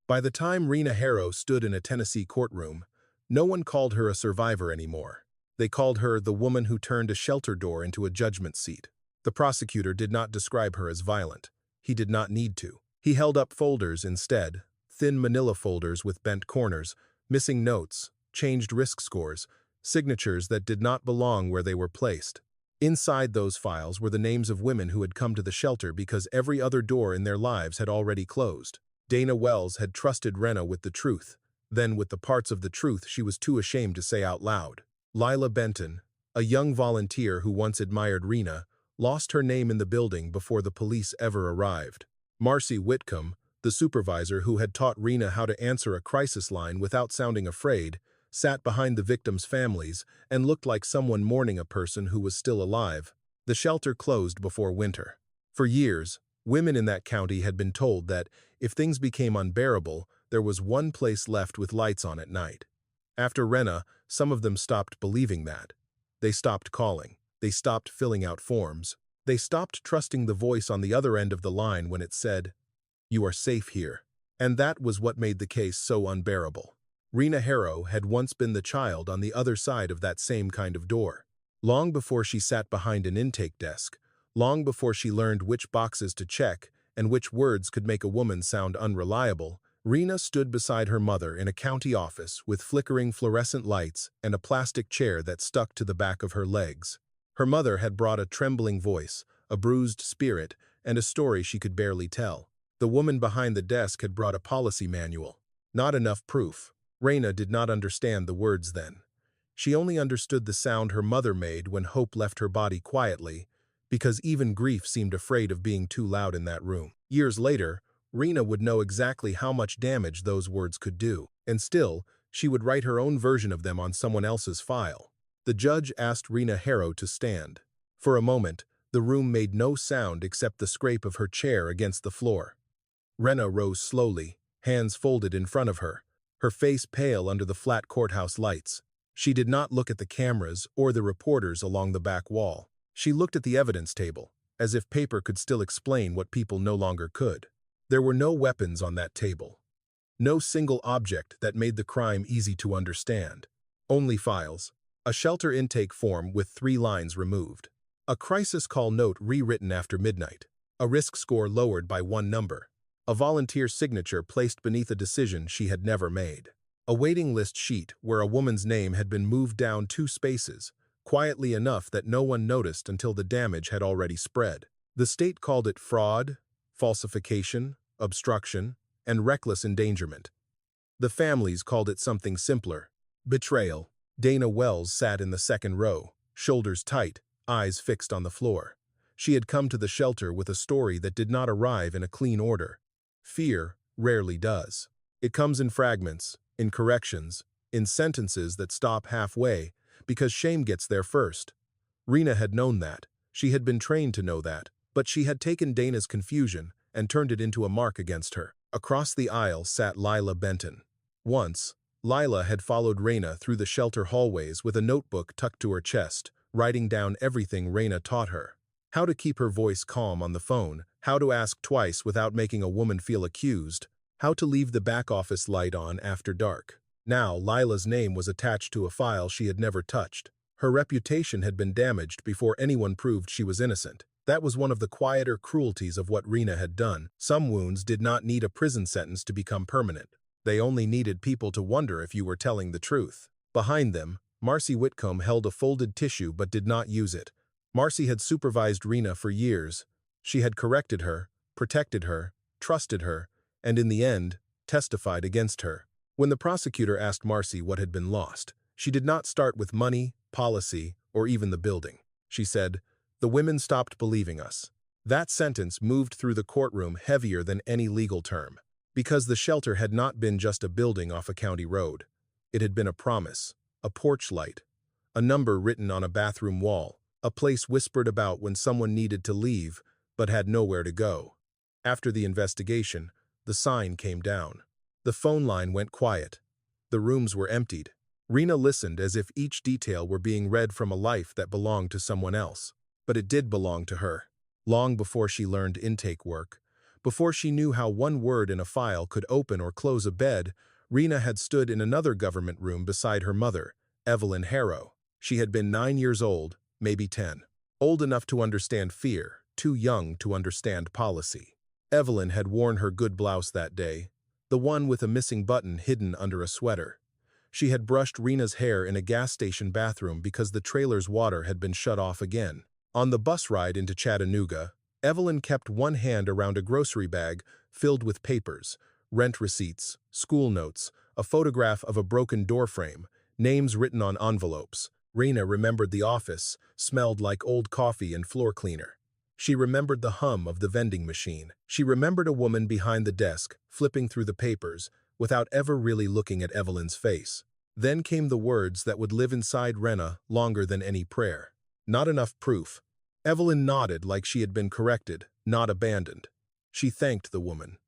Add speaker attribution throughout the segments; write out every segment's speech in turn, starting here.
Speaker 1: By the time Rena Harrow stood in a Tennessee courtroom, no one called her a survivor anymore. They called her the woman who turned a shelter door into a judgment seat. The prosecutor did not describe her as violent. He did not need to. He held up folders instead, thin manila folders with bent corners, missing notes, changed risk scores, signatures that did not belong where they were placed. Inside those files were the names of women who had come to the shelter because every other door in their lives had already closed. Dana Wells had trusted Rena with the truth, then with the parts of the truth she was too ashamed to say out loud. Lila Benton, a young volunteer who once admired Rena, lost her name in the building before the police ever arrived. Marcy Whitcomb, the supervisor who had taught Rena how to answer a crisis line without sounding afraid, sat behind the victims' families and looked like someone mourning a person who was still alive. The shelter closed before winter. For years, women in that county had been told that if things became unbearable, there was one place left with lights on at night. After Rena, some of them stopped believing that. They stopped calling. They stopped filling out forms. They stopped trusting the voice on the other end of the line when it said, "You are safe here." And that was what made the case so unbearable. Rena Harrow had once been the child on the other side of that same kind of door. Long before she sat behind an intake desk, long before she learned which boxes to check and which words could make a woman sound unreliable, Rena stood beside her mother in a county office with flickering fluorescent lights and a plastic chair that stuck to the back of her legs. Her mother had brought a trembling voice, a bruised spirit, and a story she could barely tell. The woman behind the desk had brought a policy manual. Not enough proof. Rena did not understand the words then. She only understood the sound her mother made when hope left her body quietly, because even grief seemed afraid of being too loud in that room. Years later, Rena would know exactly how much damage those words could do, and still, she would write her own version of them on someone else's file. The judge asked Rena Harrow to stand. For a moment, the room made no sound except the scrape of her chair against the floor. Rena rose slowly, hands folded in front of her face pale under the flat courthouse lights. She did not look at the cameras or the reporters along the back wall. She looked at the evidence table, as if paper could still explain what people no longer could. There were no weapons on that table. No single object that made the crime easy to understand. Only files. A shelter intake form with 3 lines removed. A crisis call note rewritten after midnight. A risk score lowered by 1 number. A volunteer signature placed beneath a decision she had never made. A waiting list sheet where a woman's name had been moved down 2 spaces, quietly enough that no one noticed until the damage had already spread. The state called it fraud, falsification, obstruction, and reckless endangerment. The families called it something simpler: betrayal. Dana Wells sat in the second row, shoulders tight, eyes fixed on the floor. She had come to the shelter with a story that did not arrive in a clean order. Fear rarely does. It comes in fragments, in corrections, in sentences that stop halfway, because shame gets there first. Rena had known that. She had been trained to know that, but she had taken Dana's confusion and turned it into a mark against her. Across the aisle sat Lila Benton. Once, Lila had followed Rena through the shelter hallways with a notebook tucked to her chest, writing down everything Rena taught her. How to keep her voice calm on the phone, how to ask twice without making a woman feel accused, how to leave the back office light on after dark. Now, Lila's name was attached to a file she had never touched. Her reputation had been damaged before anyone proved she was innocent. That was one of the quieter cruelties of what Rena had done. Some wounds did not need a prison sentence to become permanent. They only needed people to wonder if you were telling the truth. Behind them, Marcy Whitcomb held a folded tissue but did not use it. Marcy had supervised Rena for years. She had corrected her, protected her, trusted her, and in the end, testified against her. When the prosecutor asked Marcy what had been lost, she did not start with money, policy, or even the building. She said, "The women stopped believing us." That sentence moved through the courtroom heavier than any legal term, because the shelter had not been just a building off a county road. It had been a promise, a porch light, a number written on a bathroom wall, a place whispered about when someone needed to leave but had nowhere to go. After the investigation, the sign came down. The phone line went quiet. The rooms were emptied. Rena listened as if each detail were being read from a life that belonged to someone else. But it did belong to her. Long before she learned intake work, Before she knew how one word in a file could open or close a bed, Rena had stood in another government room beside her mother, Evelyn Harrow. She had been 9 years old, maybe 10. Old enough to understand fear, too young to understand policy. Evelyn had worn her good blouse that day, the one with a missing button hidden under a sweater. She had brushed Rena's hair in a gas station bathroom because the trailer's water had been shut off again. On the bus ride into Chattanooga, Evelyn kept one hand around a grocery bag filled with papers, rent receipts, school notes, a photograph of a broken door frame, names written on envelopes. Rena remembered the office, smelled like old coffee and floor cleaner. She remembered the hum of the vending machine. She remembered a woman behind the desk, flipping through the papers, without ever really looking at Evelyn's face. Then came the words that would live inside Rena longer than any prayer. Not enough proof. Evelyn nodded like she had been corrected, not abandoned. She thanked the woman.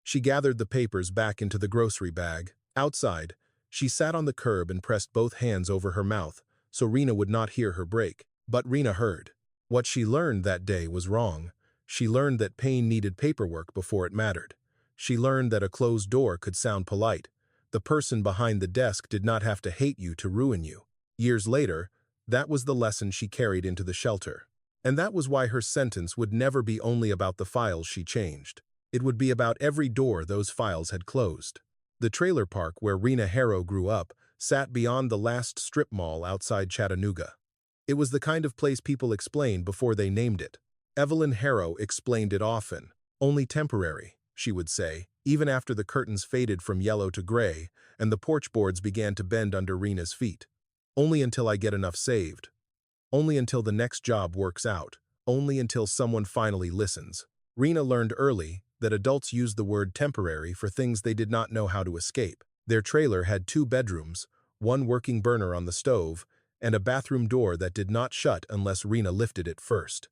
Speaker 1: She gathered the papers back into the grocery bag. Outside, she sat on the curb and pressed both hands over her mouth, so Rena would not hear her break. But Rena heard. What she learned that day was wrong. She learned that pain needed paperwork before it mattered. She learned that a closed door could sound polite. The person behind the desk did not have to hate you to ruin you. Years later, that was the lesson she carried into the shelter. And that was why her sentence would never be only about the files she changed. It would be about every door those files had closed. The trailer park where Rena Harrow grew up sat beyond the last strip mall outside Chattanooga. It was the kind of place people explained before they named it. Evelyn Harrow explained it often. Only temporary, she would say, even after the curtains faded from yellow to gray and the porch boards began to bend under Rena's feet. Only until I get enough saved. Only until the next job works out. Only until someone finally listens. Rena learned early that adults used the word temporary for things they did not know how to escape. Their trailer had 2 bedrooms, one working burner on the stove, and a bathroom door that did not shut unless Rena lifted it first.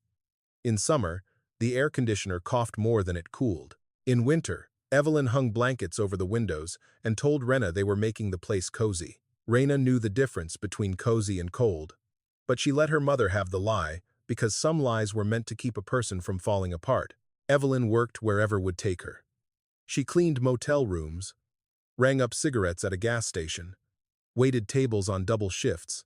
Speaker 1: In summer, the air conditioner coughed more than it cooled. In winter, Evelyn hung blankets over the windows and told Rena they were making the place cozy. Rena knew the difference between cozy and cold. But she let her mother have the lie, because some lies were meant to keep a person from falling apart. Evelyn worked wherever would take her. She cleaned motel rooms, rang up cigarettes at a gas station, waited tables on double shifts,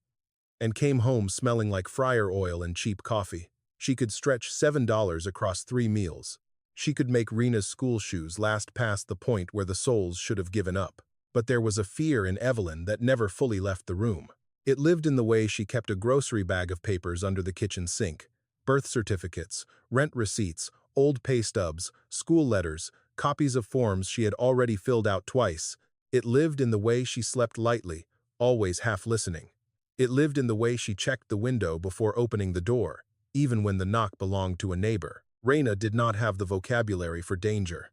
Speaker 1: and came home smelling like fryer oil and cheap coffee. She could stretch $7 across 3 meals. She could make Rena's school shoes last past the point where the soles should have given up. But there was a fear in Evelyn that never fully left the room. It lived in the way she kept a grocery bag of papers under the kitchen sink. Birth certificates, rent receipts, old pay stubs, school letters, copies of forms she had already filled out twice. It lived in the way she slept lightly, always half listening. It lived in the way she checked the window before opening the door, even when the knock belonged to a neighbor. Rena did not have the vocabulary for danger.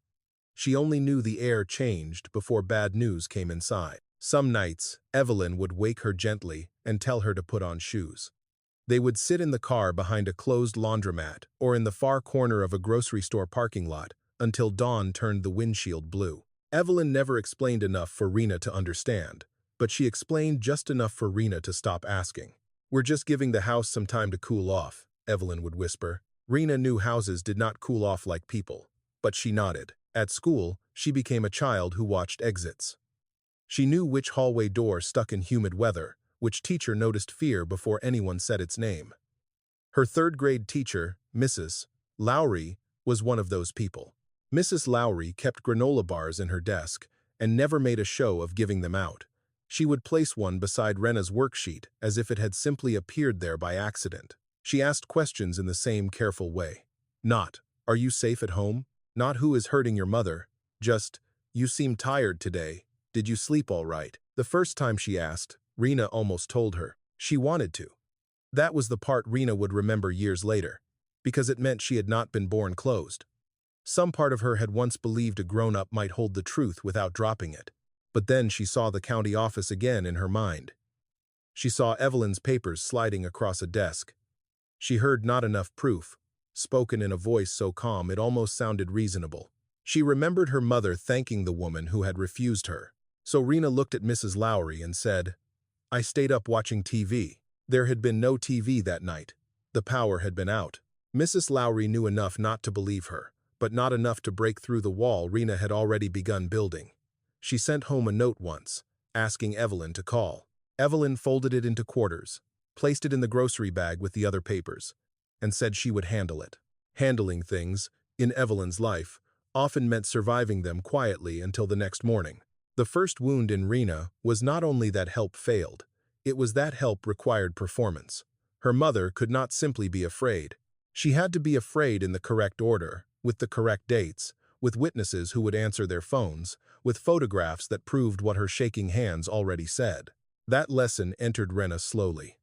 Speaker 1: She only knew the air changed before bad news came inside. Some nights, Evelyn would wake her gently and tell her to put on shoes. They would sit in the car behind a closed laundromat or in the far corner of a grocery store parking lot until dawn turned the windshield blue. Evelyn never explained enough for Rena to understand, but she explained just enough for Rena to stop asking. "We're just giving the house some time to cool off," Evelyn would whisper. Rena knew houses did not cool off like people, but she nodded. At school, she became a child who watched exits. She knew which hallway door stuck in humid weather, which teacher noticed fear before anyone said its name. Her third-grade teacher, Mrs. Lowry, was one of those people. Mrs. Lowry kept granola bars in her desk and never made a show of giving them out. She would place one beside Rena's worksheet as if it had simply appeared there by accident. She asked questions in the same careful way. Not, "Are you safe at home?" Not, "Who is hurting your mother?" Just, "You seem tired today. Did you sleep all right?" The first time she asked, Rena almost told her. She wanted to. That was the part Rena would remember years later, because it meant she had not been born closed. Some part of her had once believed a grown-up might hold the truth without dropping it. But then she saw the county office again in her mind. She saw Evelyn's papers sliding across a desk. She heard "not enough proof," spoken in a voice so calm it almost sounded reasonable. She remembered her mother thanking the woman who had refused her. So Rena looked at Mrs. Lowry and said, "I stayed up watching TV." There had been no TV that night. The power had been out. Mrs. Lowry knew enough not to believe her, but not enough to break through the wall Rena had already begun building. She sent home a note once, asking Evelyn to call. Evelyn folded it into quarters, placed it in the grocery bag with the other papers, and said she would handle it. Handling things, in Evelyn's life, often meant surviving them quietly until the next morning. The first wound in Rena was not only that help failed, it was that help required performance. Her mother could not simply be afraid. She had to be afraid in the correct order, with the correct dates, with witnesses who would answer their phones, with photographs that proved what her shaking hands already said. That lesson entered Rena slowly.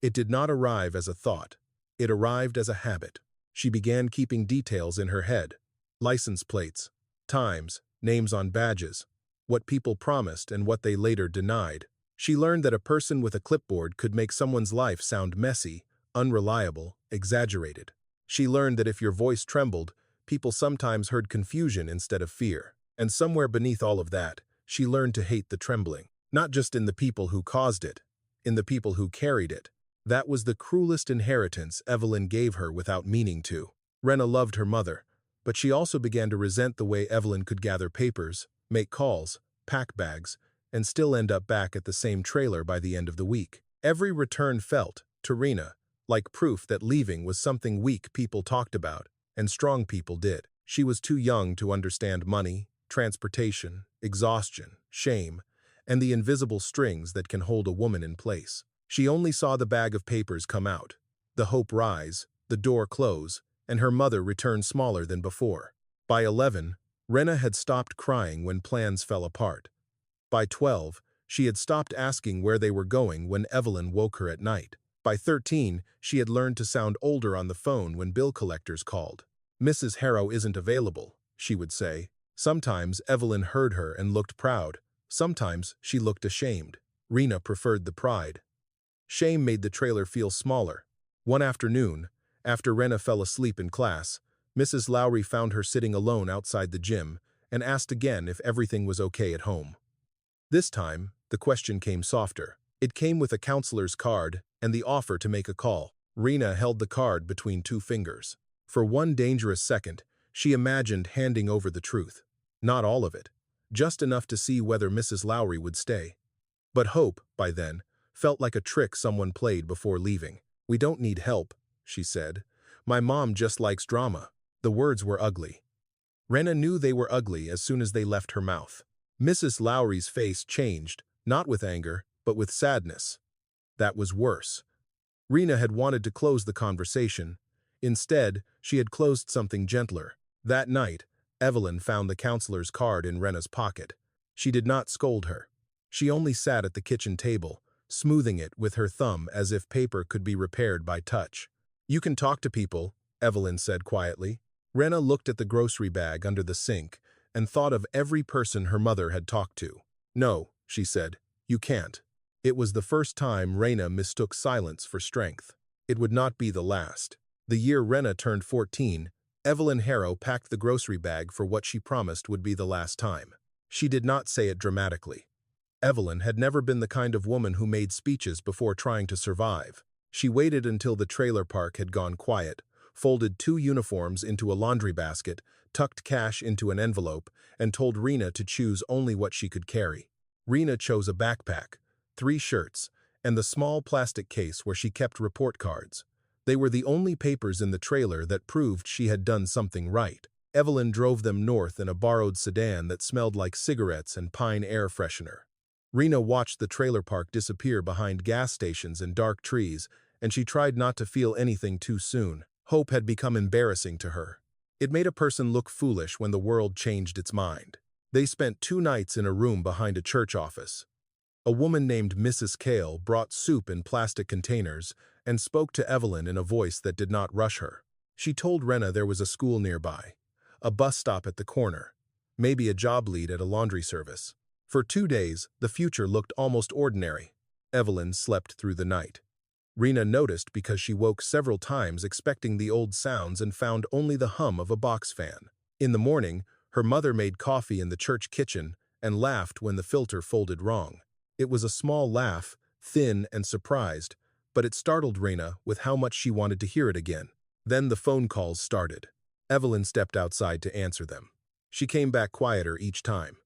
Speaker 1: It did not arrive as a thought. It arrived as a habit. She began keeping details in her head: license plates, times, names on badges, what people promised and what they later denied. She learned that a person with a clipboard could make someone's life sound messy, unreliable, exaggerated. She learned that if your voice trembled, people sometimes heard confusion instead of fear. And somewhere beneath all of that, she learned to hate the trembling. Not just in the people who caused it, in the people who carried it. That was the cruelest inheritance Evelyn gave her without meaning to. Rena loved her mother, but she also began to resent the way Evelyn could gather papers, make calls, pack bags, and still end up back at the same trailer by the end of the week. Every return felt, to Rena, like proof that leaving was something weak people talked about, and strong people did. She was too young to understand money, transportation, exhaustion, shame, and the invisible strings that can hold a woman in place. She only saw the bag of papers come out, the hope rise, the door close, and her mother return smaller than before. By 11, Rena had stopped crying when plans fell apart. By 12, she had stopped asking where they were going when Evelyn woke her at night. By 13, she had learned to sound older on the phone when bill collectors called. "Mrs. Harrow isn't available," she would say. Sometimes Evelyn heard her and looked proud. Sometimes she looked ashamed. Rena preferred the pride. Shame made the trailer feel smaller. One afternoon, after Rena fell asleep in class, Mrs. Lowry found her sitting alone outside the gym and asked again if everything was okay at home. This time, the question came softer. It came with a counselor's card and the offer to make a call. Rena held the card between two fingers. For one dangerous second, she imagined handing over the truth. Not all of it, just enough to see whether Mrs. Lowry would stay. But hope, by then, felt like a trick someone played before leaving. "We don't need help," she said. "My mom just likes drama." The words were ugly. Rena knew they were ugly as soon as they left her mouth. Mrs. Lowry's face changed, not with anger, but with sadness. That was worse. Rena had wanted to close the conversation. Instead, she had closed something gentler. That night, Evelyn found the counselor's card in Rena's pocket. She did not scold her. She only sat at the kitchen table, smoothing it with her thumb as if paper could be repaired by touch. "You can talk to people," Evelyn said quietly. Rena looked at the grocery bag under the sink and thought of every person her mother had talked to. "No," she said, "you can't." It was the first time Rena mistook silence for strength. It would not be the last. The year Rena turned 14, Evelyn Harrow packed the grocery bag for what she promised would be the last time. She did not say it dramatically. Evelyn had never been the kind of woman who made speeches before trying to survive. She waited until the trailer park had gone quiet, folded 2 uniforms into a laundry basket, tucked cash into an envelope, and told Rena to choose only what she could carry. Rena chose a backpack, 3 shirts, and the small plastic case where she kept report cards. They were the only papers in the trailer that proved she had done something right. Evelyn drove them north in a borrowed sedan that smelled like cigarettes and pine air freshener. Rena watched the trailer park disappear behind gas stations and dark trees, and she tried not to feel anything too soon. Hope had become embarrassing to her. It made a person look foolish when the world changed its mind. They spent 2 nights in a room behind a church office. A woman named Mrs. Kale brought soup in plastic containers and spoke to Evelyn in a voice that did not rush her. She told Rena there was a school nearby, a bus stop at the corner, maybe a job lead at a laundry service. For 2 days, the future looked almost ordinary. Evelyn slept through the night. Rena noticed because she woke several times expecting the old sounds and found only the hum of a box fan. In the morning, her mother made coffee in the church kitchen and laughed when the filter folded wrong. It was a small laugh, thin and surprised, but it startled Rena with how much she wanted to hear it again. Then the phone calls started. Evelyn stepped outside to answer them. She came back quieter each time.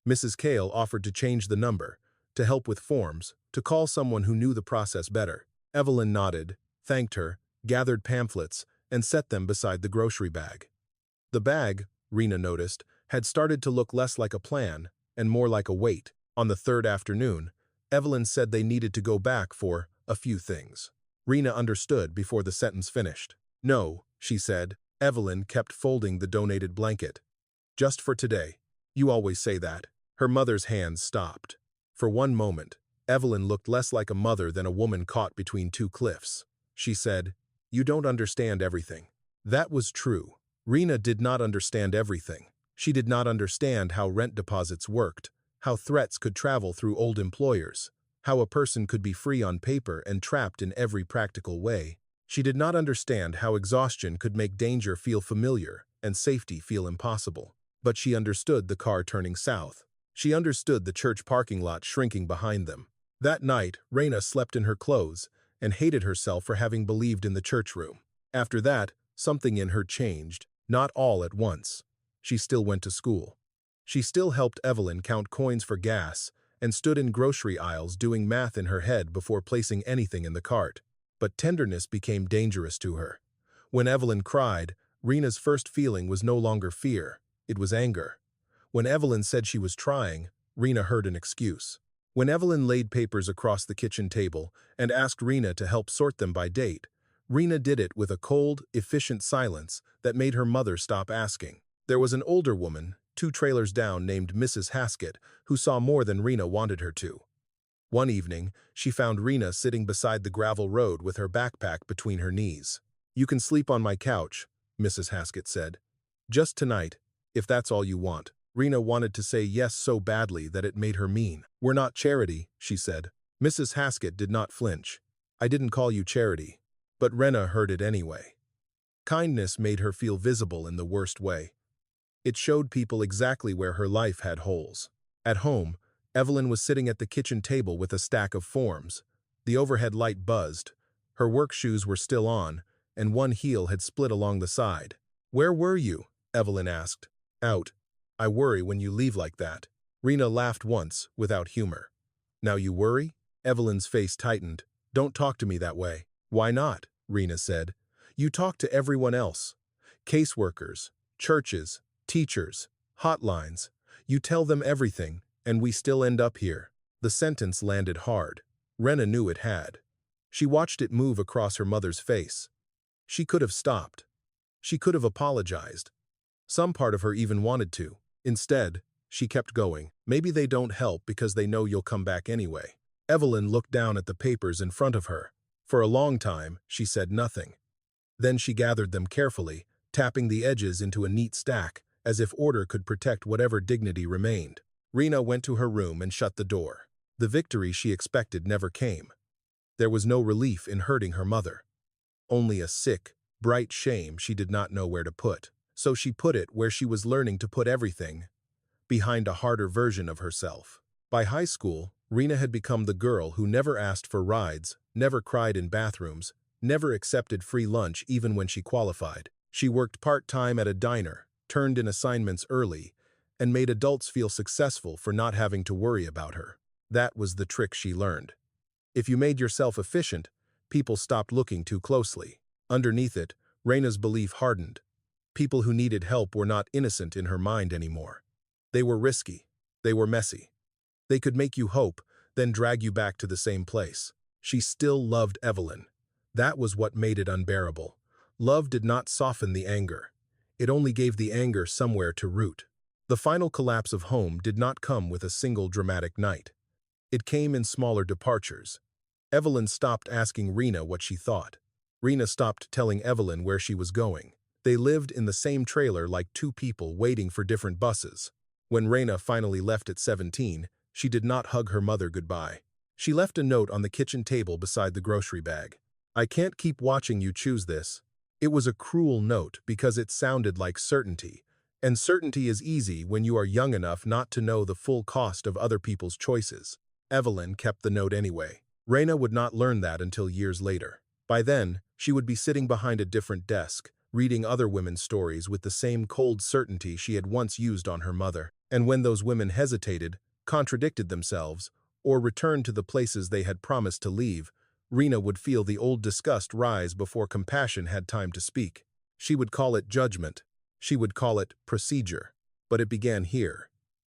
Speaker 1: Mrs. Kale offered to change the number, to help with forms, to call someone who knew the process better. Evelyn nodded, thanked her, gathered pamphlets, and set them beside the grocery bag. The bag, Rena noticed, had started to look less like a plan and more like a weight. On the third afternoon, Evelyn said they needed to go back for a few things. Rena understood before the sentence finished. No, she said. Evelyn kept folding the donated blanket. Just for today. You always say that. Her mother's hands stopped. For one moment, Evelyn looked less like a mother than a woman caught between two cliffs. She said, "You don't understand everything." That was true. Rena did not understand everything. She did not understand how rent deposits worked, how threats could travel through old employers, how a person could be free on paper and trapped in every practical way. She did not understand how exhaustion could make danger feel familiar and safety feel impossible. But she understood the car turning south. She understood the church parking lot shrinking behind them. That night, Rena slept in her clothes and hated herself for having believed in the church room. After that, something in her changed, not all at once. She still went to school. She still helped Evelyn count coins for gas and stood in grocery aisles doing math in her head before placing anything in the cart. But tenderness became dangerous to her. When Evelyn cried, Rena's first feeling was no longer fear, it was anger. When Evelyn said she was trying, Rena heard an excuse. When Evelyn laid papers across the kitchen table and asked Rena to help sort them by date, Rena did it with a cold, efficient silence that made her mother stop asking. There was an older woman, 2 trailers down, named Mrs. Haskett, who saw more than Rena wanted her to. One evening, she found Rena sitting beside the gravel road with her backpack between her knees. "You can sleep on my couch," Mrs. Haskett said. "Just tonight, if that's all you want." Rena wanted to say yes so badly that it made her mean. "We're not charity," she said. Mrs. Haskett did not flinch. "I didn't call you charity." But Rena heard it anyway. Kindness made her feel visible in the worst way. It showed people exactly where her life had holes. At home, Evelyn was sitting at the kitchen table with a stack of forms. The overhead light buzzed. Her work shoes were still on, and one heel had split along the side. "Where were you?" Evelyn asked. "Out. I worry when you leave like that." Rena laughed once, without humor. "Now you worry?" Evelyn's face tightened. "Don't talk to me that way." "Why not?" Rena said. "You talk to everyone else. Caseworkers, churches, teachers, hotlines. You tell them everything, and we still end up here." The sentence landed hard. Rena knew it had. She watched it move across her mother's face. She could have stopped. She could have apologized. Some part of her even wanted to. Instead, she kept going. "Maybe they don't help because they know you'll come back anyway." Evelyn looked down at the papers in front of her. For a long time, she said nothing. Then she gathered them carefully, tapping the edges into a neat stack, as if order could protect whatever dignity remained. Rena went to her room and shut the door. The victory she expected never came. There was no relief in hurting her mother. Only a sick, bright shame she did not know where to put. So she put it where she was learning to put everything, behind a harder version of herself. By high school, Rena had become the girl who never asked for rides, never cried in bathrooms, never accepted free lunch even when she qualified. She worked part-time at a diner, turned in assignments early, and made adults feel successful for not having to worry about her. That was the trick she learned. If you made yourself efficient, people stopped looking too closely. Underneath it, Rena's belief hardened. People who needed help were not innocent in her mind anymore. They were risky. They were messy. They could make you hope, then drag you back to the same place. She still loved Evelyn. That was what made it unbearable. Love did not soften the anger. It only gave the anger somewhere to root. The final collapse of home did not come with a single dramatic night. It came in smaller departures. Evelyn stopped asking Rena what she thought. Rena stopped telling Evelyn where she was going. They lived in the same trailer like 2 people waiting for different buses. When Rena finally left at 17, she did not hug her mother goodbye. She left a note on the kitchen table beside the grocery bag. "I can't keep watching you choose this." It was a cruel note because it sounded like certainty, and certainty is easy when you are young enough not to know the full cost of other people's choices. Evelyn kept the note anyway. Rena would not learn that until years later. By then, she would be sitting behind a different desk, reading other women's stories with the same cold certainty she had once used on her mother. And when those women hesitated, contradicted themselves, or returned to the places they had promised to leave, Rena would feel the old disgust rise before compassion had time to speak. She would call it judgment. She would call it procedure. But it began here.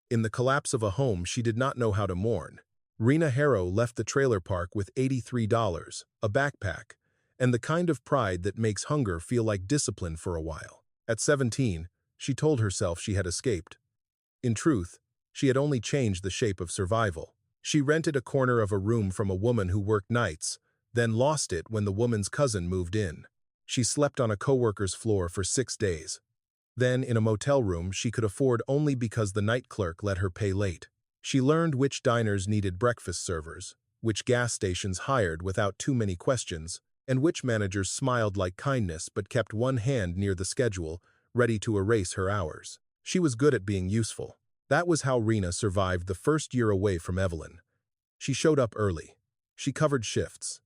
Speaker 1: In the collapse of a home she did not know how to mourn. Rena Harrow left the trailer park with $83, a backpack, and the kind of pride that makes hunger feel like discipline for a while. At 17, she told herself she had escaped. In truth, she had only changed the shape of survival. She rented a corner of a room from a woman who worked nights, then lost it when the woman's cousin moved in. She slept on a coworker's floor for 6 days. Then, in a motel room she could afford only because the night clerk let her pay late. She learned which diners needed breakfast servers, which gas stations hired without too many questions, and which managers smiled like kindness but kept one hand near the schedule, ready to erase her hours. She was good at being useful. That was how Rena survived the first year away from Evelyn. She showed up early. She covered shifts.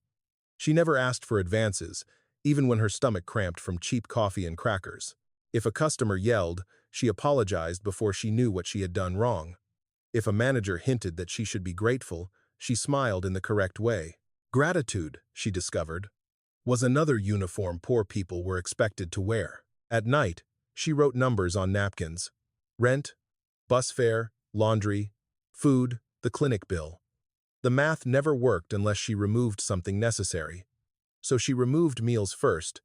Speaker 1: She never asked for advances, even when her stomach cramped from cheap coffee and crackers. If a customer yelled, she apologized before she knew what she had done wrong. If a manager hinted that she should be grateful, she smiled in the correct way. Gratitude, she discovered, was another uniform poor people were expected to wear. At night, she wrote numbers on napkins. Rent, bus fare, laundry, food, the clinic bill. The math never worked unless she removed something necessary. So she removed meals first,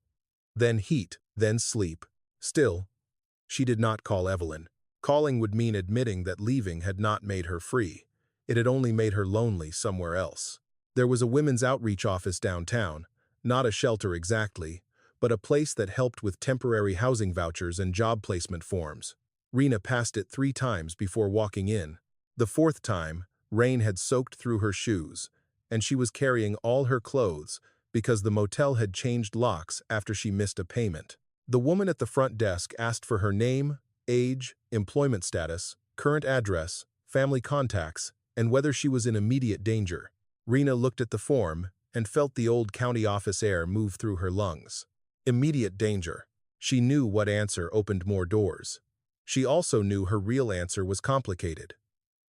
Speaker 1: then heat, then sleep. Still, she did not call Evelyn. Calling would mean admitting that leaving had not made her free. It had only made her lonely somewhere else. There was a women's outreach office downtown, not a shelter exactly, but a place that helped with temporary housing vouchers and job placement forms. Rena passed it 3 times before walking in. The 4th time, rain had soaked through her shoes, and she was carrying all her clothes because the motel had changed locks after she missed a payment. The woman at the front desk asked for her name, age, employment status, current address, family contacts, and whether she was in immediate danger. Rena looked at the form and felt the old county office air move through her lungs. Immediate danger. She knew what answer opened more doors. She also knew her real answer was complicated.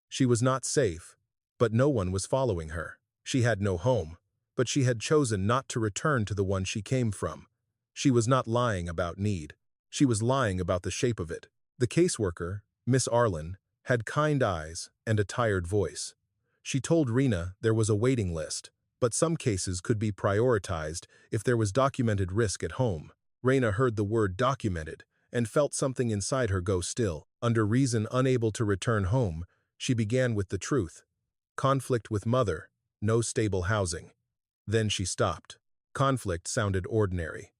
Speaker 1: She was not safe, but no one was following her. She had no home, but she had chosen not to return to the one she came from. She was not lying about need. She was lying about the shape of it. The caseworker, Miss Arlen, had kind eyes and a tired voice. She told Rena there was a waiting list, but some cases could be prioritized if there was documented risk at home. Rena heard the word documented and felt something inside her go still. Under reason unable to return home, she began with the truth. Conflict with mother, no stable housing. Then she stopped. Conflict sounded ordinary.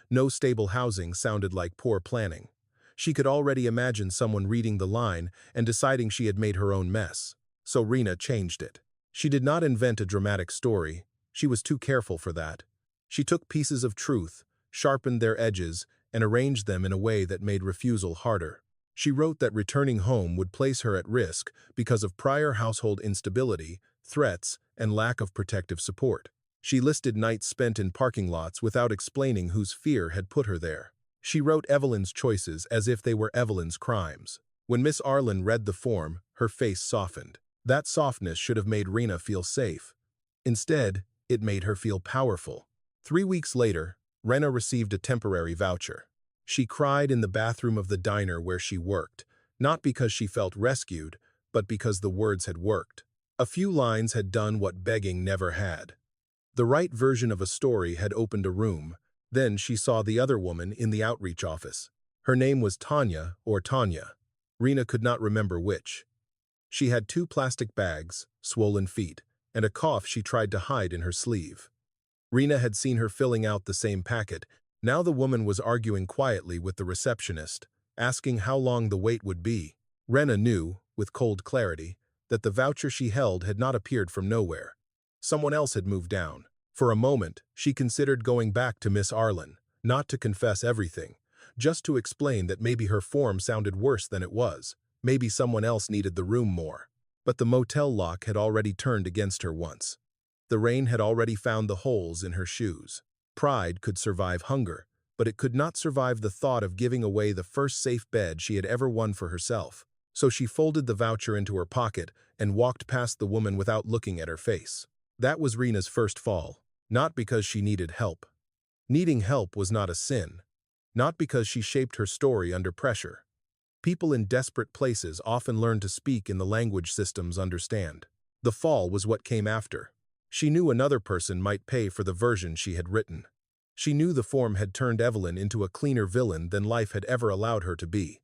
Speaker 1: No stable housing sounded like poor planning. She could already imagine someone reading the line and deciding she had made her own mess. So Rena changed it. She did not invent a dramatic story. She was too careful for that. She took pieces of truth, sharpened their edges, and arranged them in a way that made refusal harder. She wrote that returning home would place her at risk because of prior household instability, threats, and lack of protective support. She listed nights spent in parking lots without explaining whose fear had put her there. She wrote Evelyn's choices as if they were Evelyn's crimes. When Miss Arlen read the form, her face softened. That softness should have made Rena feel safe. Instead, it made her feel powerful. 3 weeks later, Rena received a temporary voucher. She cried in the bathroom of the diner where she worked, not because she felt rescued, but because the words had worked. A few lines had done what begging never had. The right version of a story had opened a room. Then she saw the other woman in the outreach office. Her name was Tanya or Tanya. Rena could not remember which. She had 2 plastic bags, swollen feet, and a cough she tried to hide in her sleeve. Rena had seen her filling out the same packet. Now the woman was arguing quietly with the receptionist, asking how long the wait would be. Rena knew, with cold clarity, that the voucher she held had not appeared from nowhere. Someone else had moved down. For a moment, she considered going back to Miss Arlen, not to confess everything, just to explain that maybe her form sounded worse than it was. Maybe someone else needed the room more. But the motel lock had already turned against her once. The rain had already found the holes in her shoes. Pride could survive hunger, but it could not survive the thought of giving away the first safe bed she had ever won for herself. So she folded the voucher into her pocket and walked past the woman without looking at her face. That was Rena's first fall, not because she needed help. Needing help was not a sin, not because she shaped her story under pressure. People in desperate places often learn to speak in the language systems understand. The fall was what came after. She knew another person might pay for the version she had written. She knew the form had turned Evelyn into a cleaner villain than life had ever allowed her to be.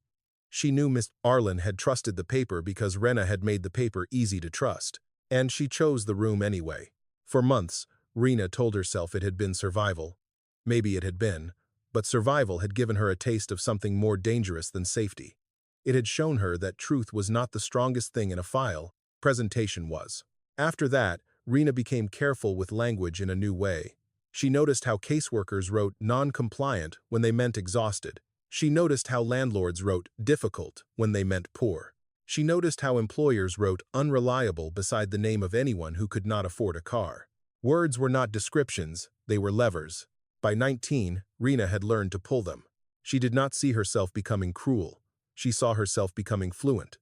Speaker 1: She knew Miss Arlen had trusted the paper because Rena had made the paper easy to trust, and she chose the room anyway. For months, Rena told herself it had been survival. Maybe it had been, but survival had given her a taste of something more dangerous than safety. It had shown her that truth was not the strongest thing in a file, presentation was. After that, Rena became careful with language in a new way. She noticed how caseworkers wrote non-compliant when they meant exhausted. She noticed how landlords wrote difficult when they meant poor. She noticed how employers wrote unreliable beside the name of anyone who could not afford a car. Words were not descriptions, they were levers. By 19, Rena had learned to pull them. She did not see herself becoming cruel. She saw herself becoming fluent.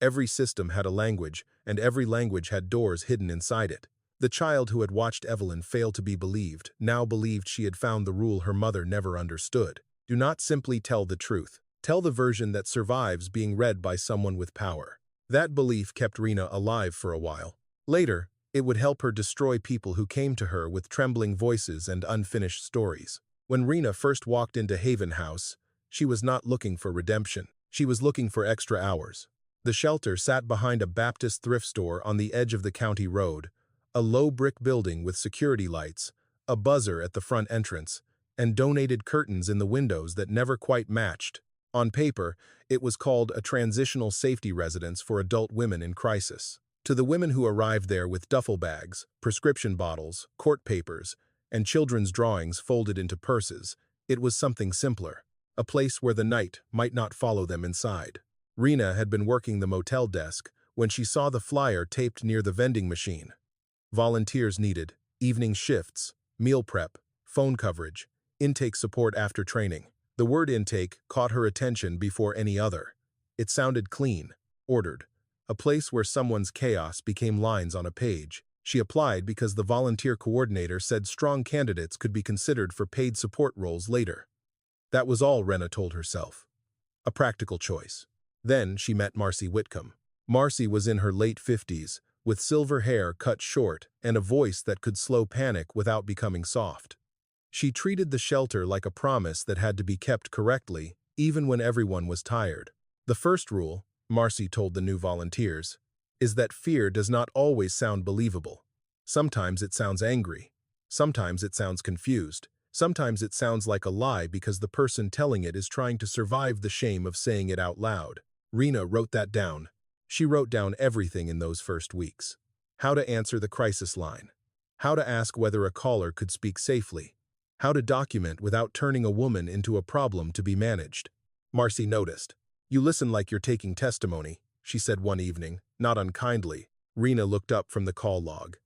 Speaker 1: Every system had a language, and every language had doors hidden inside it. The child who had watched Evelyn fail to be believed now believed she had found the rule her mother never understood. Do not simply tell the truth. Tell the version that survives being read by someone with power. That belief kept Rena alive for a while. Later, it would help her destroy people who came to her with trembling voices and unfinished stories. When Rena first walked into Haven House, she was not looking for redemption. She was looking for extra hours. The shelter sat behind a Baptist thrift store on the edge of the county road, a low brick building with security lights, a buzzer at the front entrance, and donated curtains in the windows that never quite matched. On paper, it was called a transitional safety residence for adult women in crisis. To the women who arrived there with duffel bags, prescription bottles, court papers, and children's drawings folded into purses, it was something simpler, a place where the night might not follow them inside. Rena had been working the motel desk when she saw the flyer taped near the vending machine. Volunteers needed, evening shifts, meal prep, phone coverage, intake support after training. The word intake caught her attention before any other. It sounded clean, ordered, a place where someone's chaos became lines on a page. She applied because the volunteer coordinator said strong candidates could be considered for paid support roles later. That was all Rena told herself. A practical choice. Then she met Marcy Whitcomb. Marcy was in her late 50s, with silver hair cut short and a voice that could slow panic without becoming soft. She treated the shelter like a promise that had to be kept correctly, even when everyone was tired. The first rule, Marcy told the new volunteers, is that fear does not always sound believable. Sometimes it sounds angry. Sometimes it sounds confused. Sometimes it sounds like a lie because the person telling it is trying to survive the shame of saying it out loud. Rena wrote that down. She wrote down everything in those first weeks. How to answer the crisis line. How to ask whether a caller could speak safely. How to document without turning a woman into a problem to be managed. Marcy noticed. You listen like you're taking testimony, she said one evening, not unkindly. Rena looked up from the call log.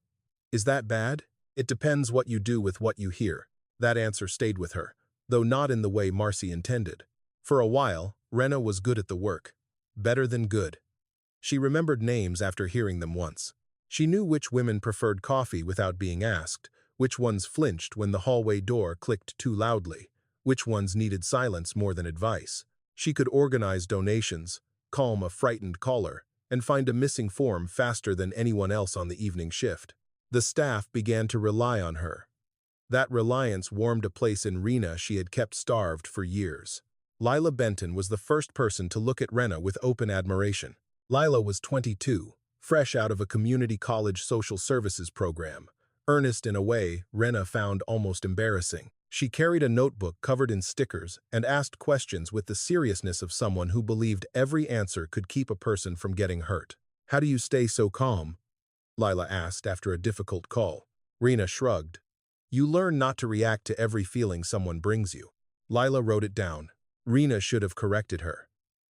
Speaker 1: Is that bad? It depends what you do with what you hear. That answer stayed with her, though not in the way Marcy intended. For a while, Rena was good at the work. Better than good. She remembered names after hearing them once. She knew which women preferred coffee without being asked, which ones flinched when the hallway door clicked too loudly, which ones needed silence more than advice. She could organize donations, calm a frightened caller, and find a missing form faster than anyone else on the evening shift. The staff began to rely on her. That reliance warmed a place in Rena she had kept starved for years. Lila Benton was the first person to look at Rena with open admiration. Lila was 22, fresh out of a community college social services program. Earnest in a way Rena found almost embarrassing. She carried a notebook covered in stickers and asked questions with the seriousness of someone who believed every answer could keep a person from getting hurt. How do you stay so calm? Lila asked after a difficult call. Rena shrugged. You learn not to react to every feeling someone brings you. Lila wrote it down. Rena should have corrected her.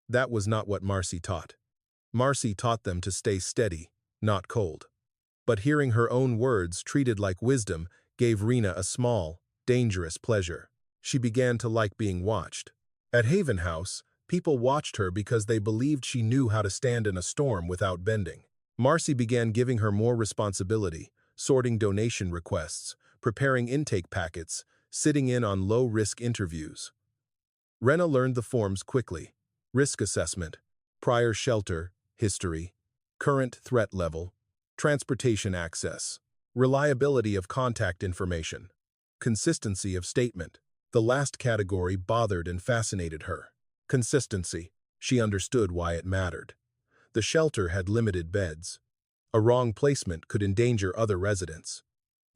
Speaker 1: That was not what Marcy taught. Marcy taught them to stay steady, not cold. But hearing her own words treated like wisdom gave Rena a small, dangerous pleasure. She began to like being watched. At Haven House, people watched her because they believed she knew how to stand in a storm without bending. Marcy began giving her more responsibility, sorting donation requests, preparing intake packets, sitting in on low-risk interviews. Rena learned the forms quickly: risk assessment, prior shelter, history, current threat level, transportation access, reliability of contact information, consistency of statement. The last category bothered and fascinated her. Consistency. She understood why it mattered. The shelter had limited beds. A wrong placement could endanger other residents.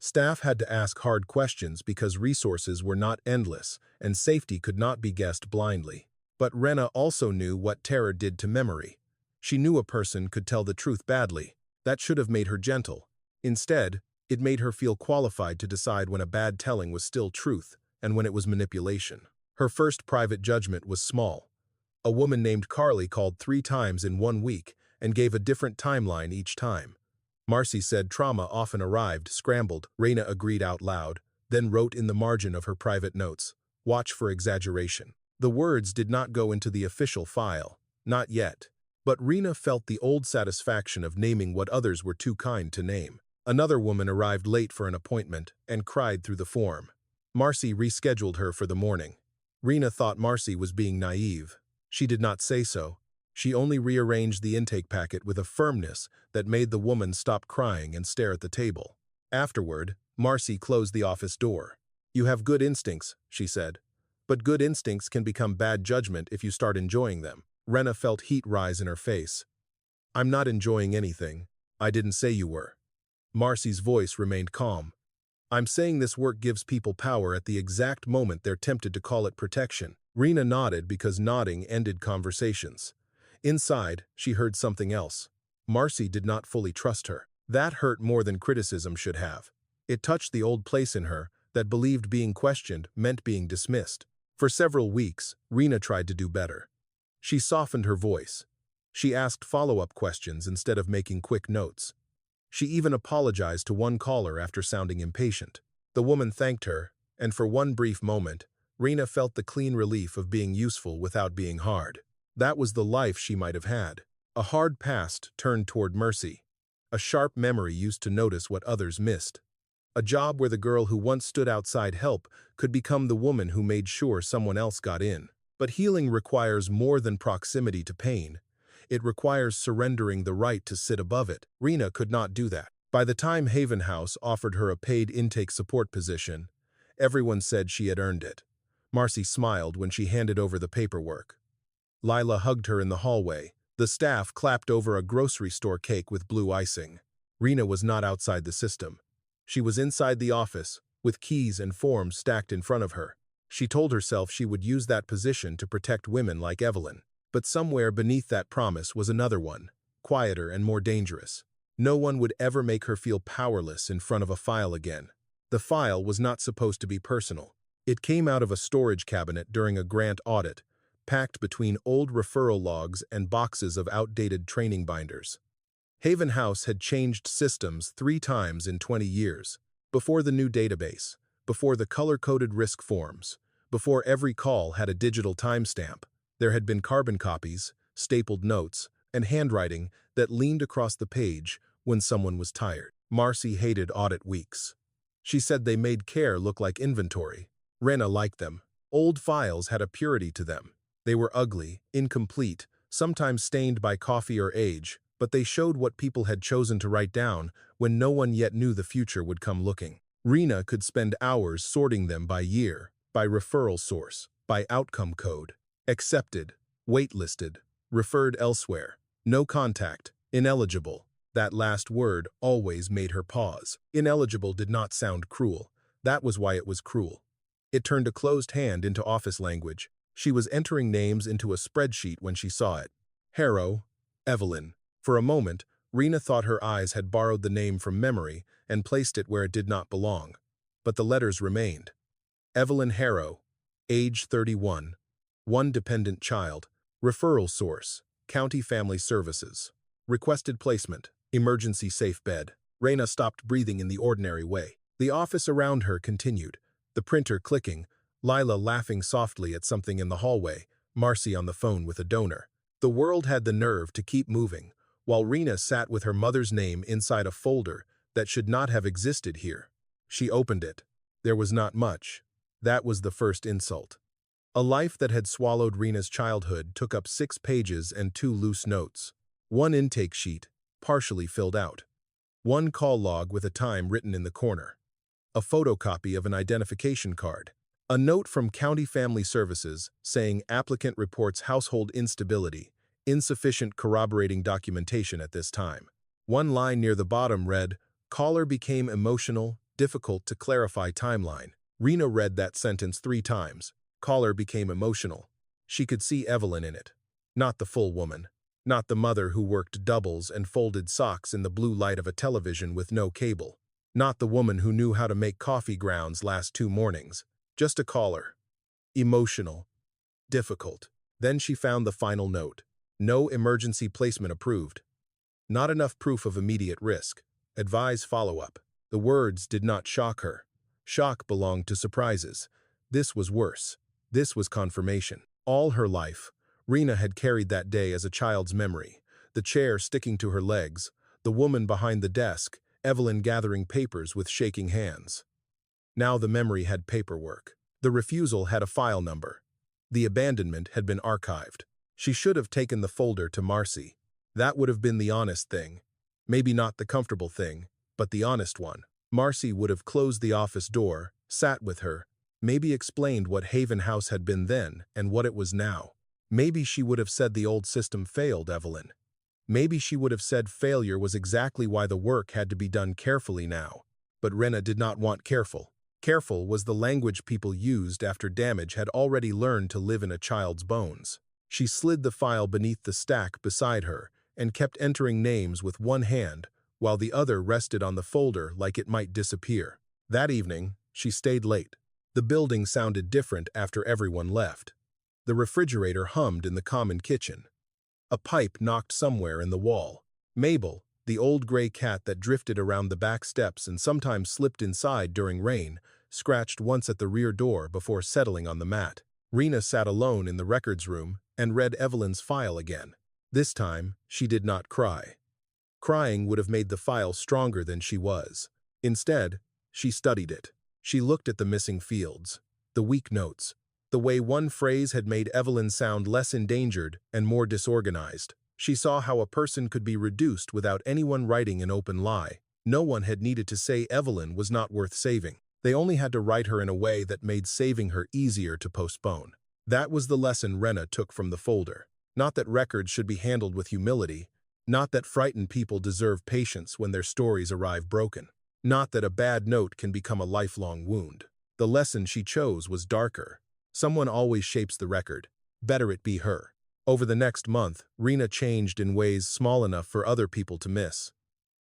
Speaker 1: Staff had to ask hard questions because resources were not endless and safety could not be guessed blindly. But Rena also knew what terror did to memory. She knew a person could tell the truth badly. That should have made her gentle. Instead, it made her feel qualified to decide when a bad telling was still truth and when it was manipulation. Her first private judgment was small. A woman named Carly called 3 times in 1 week and gave a different timeline each time. Marcy said trauma often arrived scrambled. Rena agreed out loud, then wrote in the margin of her private notes, "Watch for exaggeration." The words did not go into the official file, not yet. But Rena felt the old satisfaction of naming what others were too kind to name. Another woman arrived late for an appointment and cried through the form. Marcy rescheduled her for the morning. Rena thought Marcy was being naive. She did not say so. She only rearranged the intake packet with a firmness that made the woman stop crying and stare at the table. Afterward, Marcy closed the office door. "You have good instincts," she said. "But good instincts can become bad judgment if you start enjoying them." Rena felt heat rise in her face. "I'm not enjoying anything. I didn't say you were." Marcy's voice remained calm. "I'm saying this work gives people power at the exact moment they're tempted to call it protection." Rena nodded because nodding ended conversations. Inside, she heard something else. Marcy did not fully trust her. That hurt more than criticism should have. It touched the old place in her that believed being questioned meant being dismissed. For several weeks, Rena tried to do better. She softened her voice. She asked follow-up questions instead of making quick notes. She even apologized to one caller after sounding impatient. The woman thanked her, and for one brief moment, Rena felt the clean relief of being useful without being hard. That was the life she might have had. A hard past turned toward mercy. A sharp memory used to notice what others missed. A job where the girl who once stood outside help could become the woman who made sure someone else got in. But healing requires more than proximity to pain. It requires surrendering the right to sit above it. Rena could not do that. By the time Haven House offered her a paid intake support position, everyone said she had earned it. Marcy smiled when she handed over the paperwork. Lila hugged her in the hallway. The staff clapped over a grocery store cake with blue icing. Rena was not outside the system. She was inside the office, with keys and forms stacked in front of her. She told herself she would use that position to protect women like Evelyn. But somewhere beneath that promise was another one, quieter and more dangerous. No one would ever make her feel powerless in front of a file again. The file was not supposed to be personal. It came out of a storage cabinet during a grant audit, packed between old referral logs and boxes of outdated training binders. Haven House had changed systems 3 times in 20 years. Before the new database, before the color-coded risk forms, before every call had a digital timestamp, there had been carbon copies, stapled notes, and handwriting that leaned across the page when someone was tired. Marcy hated audit weeks. She said they made care look like inventory. Rena liked them. Old files had a purity to them. They were ugly, incomplete, sometimes stained by coffee or age, but they showed what people had chosen to write down when no one yet knew the future would come looking. Rena could spend hours sorting them by year, by referral source, by outcome code. Accepted, waitlisted, referred elsewhere, no contact, ineligible. That last word always made her pause. Ineligible did not sound cruel. That was why it was cruel. It turned a closed hand into office language. She was entering names into a spreadsheet when she saw it. Harrow, Evelyn. For a moment, Rena thought her eyes had borrowed the name from memory and placed it where it did not belong. But the letters remained. Evelyn Harrow, age 31, one dependent child, referral source, County Family Services. Requested placement, emergency safe bed. Rena stopped breathing in the ordinary way. The office around her continued, the printer clicking, Lila laughing softly at something in the hallway, Marcy on the phone with a donor. The world had the nerve to keep moving, while Rena sat with her mother's name inside a folder that should not have existed here. She opened it. There was not much. That was the first insult. A life that had swallowed Rena's childhood took up 6 pages and 2 loose notes. One intake sheet, partially filled out. One call log with a time written in the corner. A photocopy of an identification card. A note from County Family Services saying applicant reports household instability, insufficient corroborating documentation at this time. One line near the bottom read, "Caller became emotional, difficult to clarify timeline." Rena read that sentence 3 times. Caller became emotional. She could see Evelyn in it. Not the full woman. Not the mother who worked doubles and folded socks in the blue light of a television with no cable. Not the woman who knew how to make coffee grounds last 2 mornings. Just a caller. Emotional. Difficult. Then she found the final note. No emergency placement approved. Not enough proof of immediate risk. Advise follow-up. The words did not shock her. Shock belonged to surprises. This was worse. This was confirmation. All her life, Rena had carried that day as a child's memory. The chair sticking to her legs, the woman behind the desk, Evelyn gathering papers with shaking hands. Now the memory had paperwork. The refusal had a file number. The abandonment had been archived. She should have taken the folder to Marcy. That would have been the honest thing. Maybe not the comfortable thing, but the honest one. Marcy would have closed the office door, sat with her, maybe explained what Haven House had been then and what it was now. Maybe she would have said the old system failed Evelyn. Maybe she would have said failure was exactly why the work had to be done carefully now. But Rena did not want careful. Careful was the language people used after damage had already learned to live in a child's bones. She slid the file beneath the stack beside her and kept entering names with one hand while the other rested on the folder like it might disappear. That evening, she stayed late. The building sounded different after everyone left. The refrigerator hummed in the common kitchen. A pipe knocked somewhere in the wall. Mabel, the old gray cat that drifted around the back steps and sometimes slipped inside during rain, scratched once at the rear door before settling on the mat. Rena sat alone in the records room and read Evelyn's file again. This time, she did not cry. Crying would have made the file stronger than she was. Instead, she studied it. She looked at the missing fields, the weak notes, the way one phrase had made Evelyn sound less endangered and more disorganized. She saw how a person could be reduced without anyone writing an open lie. No one had needed to say Evelyn was not worth saving. They only had to write her in a way that made saving her easier to postpone. That was the lesson Rena took from the folder. Not that records should be handled with humility. Not that frightened people deserve patience when their stories arrive broken. Not that a bad note can become a lifelong wound. The lesson she chose was darker. Someone always shapes the record. Better it be her. Over the next month, Rena changed in ways small enough for other people to miss.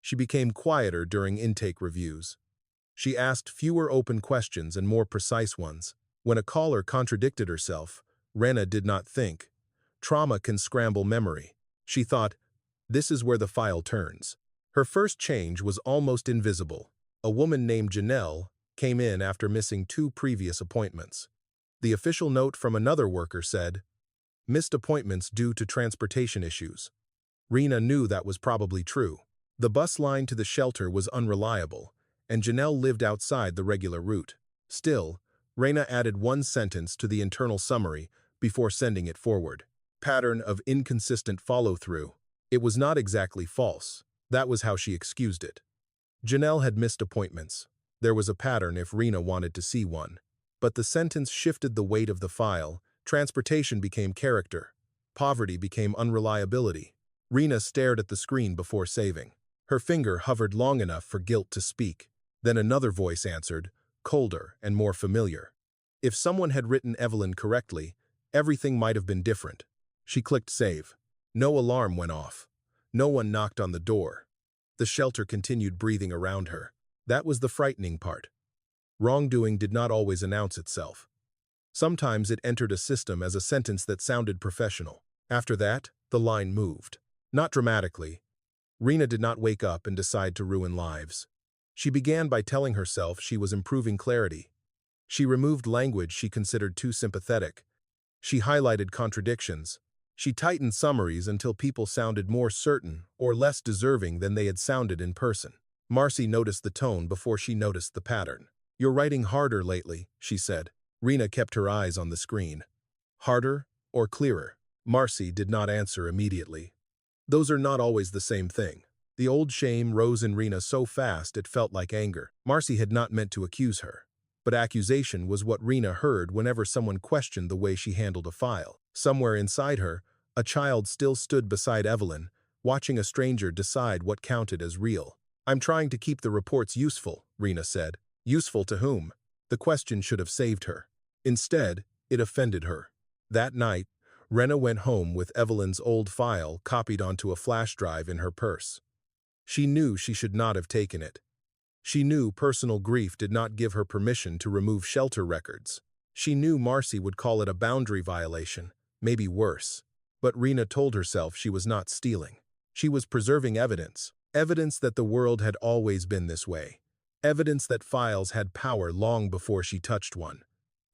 Speaker 1: She became quieter during intake reviews. She asked fewer open questions and more precise ones. When a caller contradicted herself, Rena did not think. Trauma can scramble memory. She thought, this is where the file turns. Her first change was almost invisible. A woman named Janelle came in after missing 2 previous appointments. The official note from another worker said, missed appointments due to transportation issues. Rena knew that was probably true. The bus line to the shelter was unreliable, and Janelle lived outside the regular route. Still, Rena added one sentence to the internal summary before sending it forward. Pattern of inconsistent follow-through. It was not exactly false. That was how she excused it. Janelle had missed appointments. There was a pattern if Rena wanted to see one. But the sentence shifted the weight of the file. Transportation became character. Poverty became unreliability. Rena stared at the screen before saving. Her finger hovered long enough for guilt to speak. Then another voice answered, colder and more familiar. If someone had written Evelyn correctly, everything might have been different. She clicked save. No alarm went off. No one knocked on the door. The shelter continued breathing around her. That was the frightening part. Wrongdoing did not always announce itself. Sometimes it entered a system as a sentence that sounded professional. After that, the line moved. Not dramatically. Rena did not wake up and decide to ruin lives. She began by telling herself she was improving clarity. She removed language she considered too sympathetic. She highlighted contradictions. She tightened summaries until people sounded more certain or less deserving than they had sounded in person. Marcy noticed the tone before she noticed the pattern. "You're writing harder lately," she said. Rena kept her eyes on the screen. "Harder or clearer?" Marcy did not answer immediately. Those are not always the same thing. The old shame rose in Rena so fast it felt like anger. Marcy had not meant to accuse her. But accusation was what Rena heard whenever someone questioned the way she handled a file. Somewhere inside her, a child still stood beside Evelyn, watching a stranger decide what counted as real. "I'm trying to keep the reports useful," Rena said. Useful to whom? The question should have saved her. Instead, it offended her. That night, Rena went home with Evelyn's old file copied onto a flash drive in her purse. She knew she should not have taken it. She knew personal grief did not give her permission to remove shelter records. She knew Marcy would call it a boundary violation, maybe worse. But Rena told herself she was not stealing. She was preserving evidence. Evidence that the world had always been this way. Evidence that files had power long before she touched one.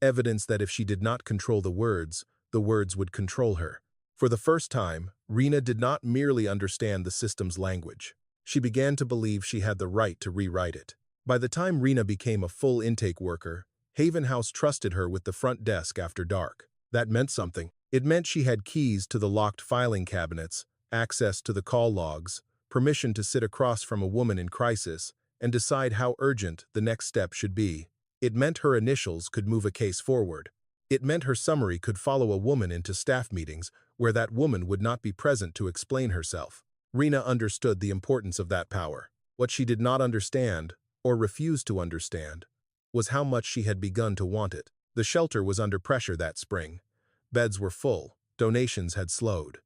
Speaker 1: Evidence that if she did not control the words would control her. For the first time, Rena did not merely understand the system's language. She began to believe she had the right to rewrite it. By the time Rena became a full intake worker, Haven House trusted her with the front desk after dark. That meant something. It meant she had keys to the locked filing cabinets, access to the call logs, permission to sit across from a woman in crisis, and decide how urgent the next step should be. It meant her initials could move a case forward. It meant her summary could follow a woman into staff meetings where that woman would not be present to explain herself. Rena understood the importance of that power. What she did not understand, or refused to understand, was how much she had begun to want it. The shelter was under pressure that spring. Beds were full. Donations had slowed.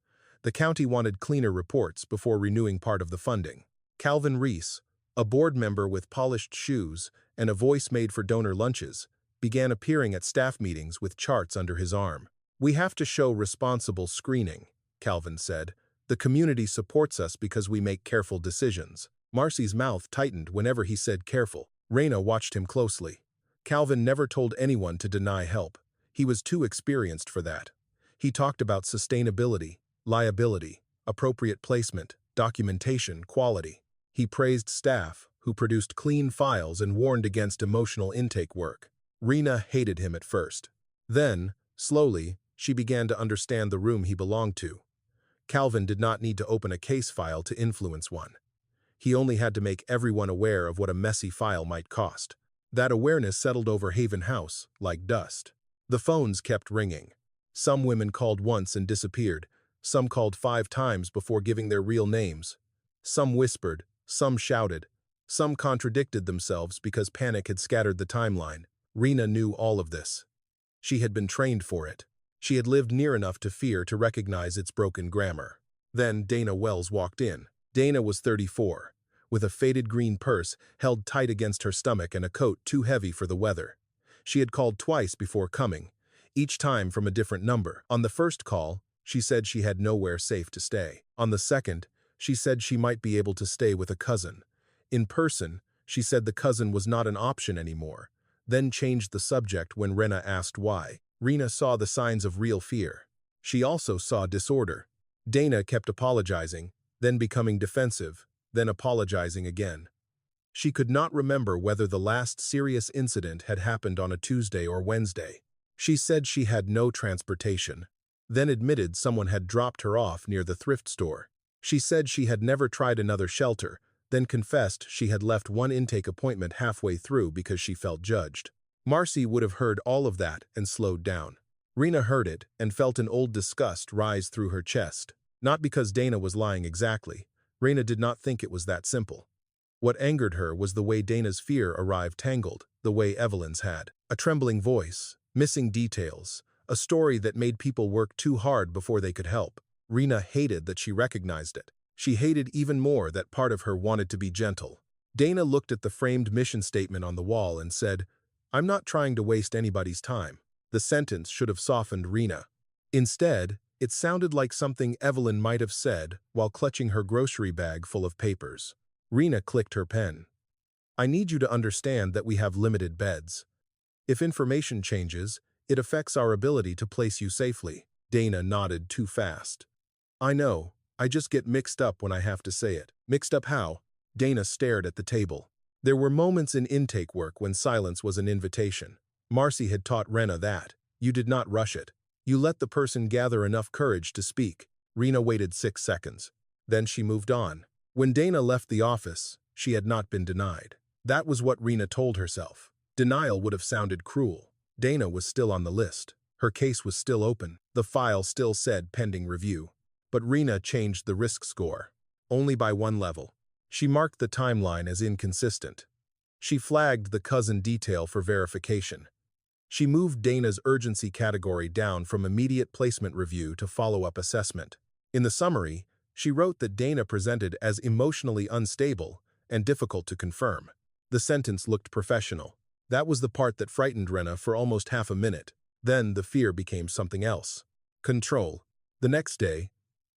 Speaker 1: The county wanted cleaner reports before renewing part of the funding. Calvin Reese, a board member with polished shoes and a voice made for donor lunches, began appearing at staff meetings with charts under his arm. "We have to show responsible screening," Calvin said. "The community supports us because we make careful decisions." Marcy's mouth tightened whenever he said careful. Rena watched him closely. Calvin never told anyone to deny help. He was too experienced for that. He talked about sustainability, liability, appropriate placement, documentation, quality. He praised staff, who produced clean files and warned against emotional intake work. Rena hated him at first. Then, slowly, she began to understand the room he belonged to. Calvin did not need to open a case file to influence one. He only had to make everyone aware of what a messy file might cost. That awareness settled over Haven House like dust. The phones kept ringing. Some women called once and disappeared. Some called 5 times before giving their real names. Some whispered, some shouted. Some contradicted themselves because panic had scattered the timeline. Rena knew all of this. She had been trained for it. She had lived near enough to fear to recognize its broken grammar. Then Dana Wells walked in. Dana was 34, with a faded green purse held tight against her stomach and a coat too heavy for the weather. She had called twice before coming, each time from a different number. On the first call, she said she had nowhere safe to stay. On the second, she said she might be able to stay with a cousin. In person, she said the cousin was not an option anymore, then changed the subject when Rena asked why. Rena saw the signs of real fear. She also saw disorder. Dana kept apologizing, then becoming defensive, then apologizing again. She could not remember whether the last serious incident had happened on a Tuesday or Wednesday. She said she had no transportation, then admitted someone had dropped her off near the thrift store. She said she had never tried another shelter, then confessed she had left one intake appointment halfway through because she felt judged. Marcy would have heard all of that and slowed down. Rena heard it and felt an old disgust rise through her chest. Not because Dana was lying exactly. Rena did not think it was that simple. What angered her was the way Dana's fear arrived tangled, the way Evelyn's had. A trembling voice, missing details, a story that made people work too hard before they could help. Rena hated that she recognized it. She hated even more that part of her wanted to be gentle. Dana looked at the framed mission statement on the wall and said, "I'm not trying to waste anybody's time." The sentence should have softened Rena. Instead, it sounded like something Evelyn might have said while clutching her grocery bag full of papers. Rena clicked her pen. "I need you to understand that we have limited beds. If information changes, it affects our ability to place you safely. Dana nodded too fast. I know, I just get mixed up when I have to say it. Mixed up how? Dana stared at the table. There were moments in intake work when silence was an invitation. Marcy had taught Rena that. You did not rush it. You let the person gather enough courage to speak. Rena waited 6 seconds. Then she moved on. When Dana left the office, she had not been denied. That was what Rena told herself. Denial would have sounded cruel. Dana was still on the list. Her case was still open. The file still said pending review. But Rena changed the risk score. Only by 1 level. She marked the timeline as inconsistent. She flagged the cousin detail for verification. She moved Dana's urgency category down from immediate placement review to follow-up assessment. In the summary, she wrote that Dana presented as emotionally unstable and difficult to confirm. The sentence looked professional. That was the part that frightened Rena for almost half a minute. Then the fear became something else. Control. The next day,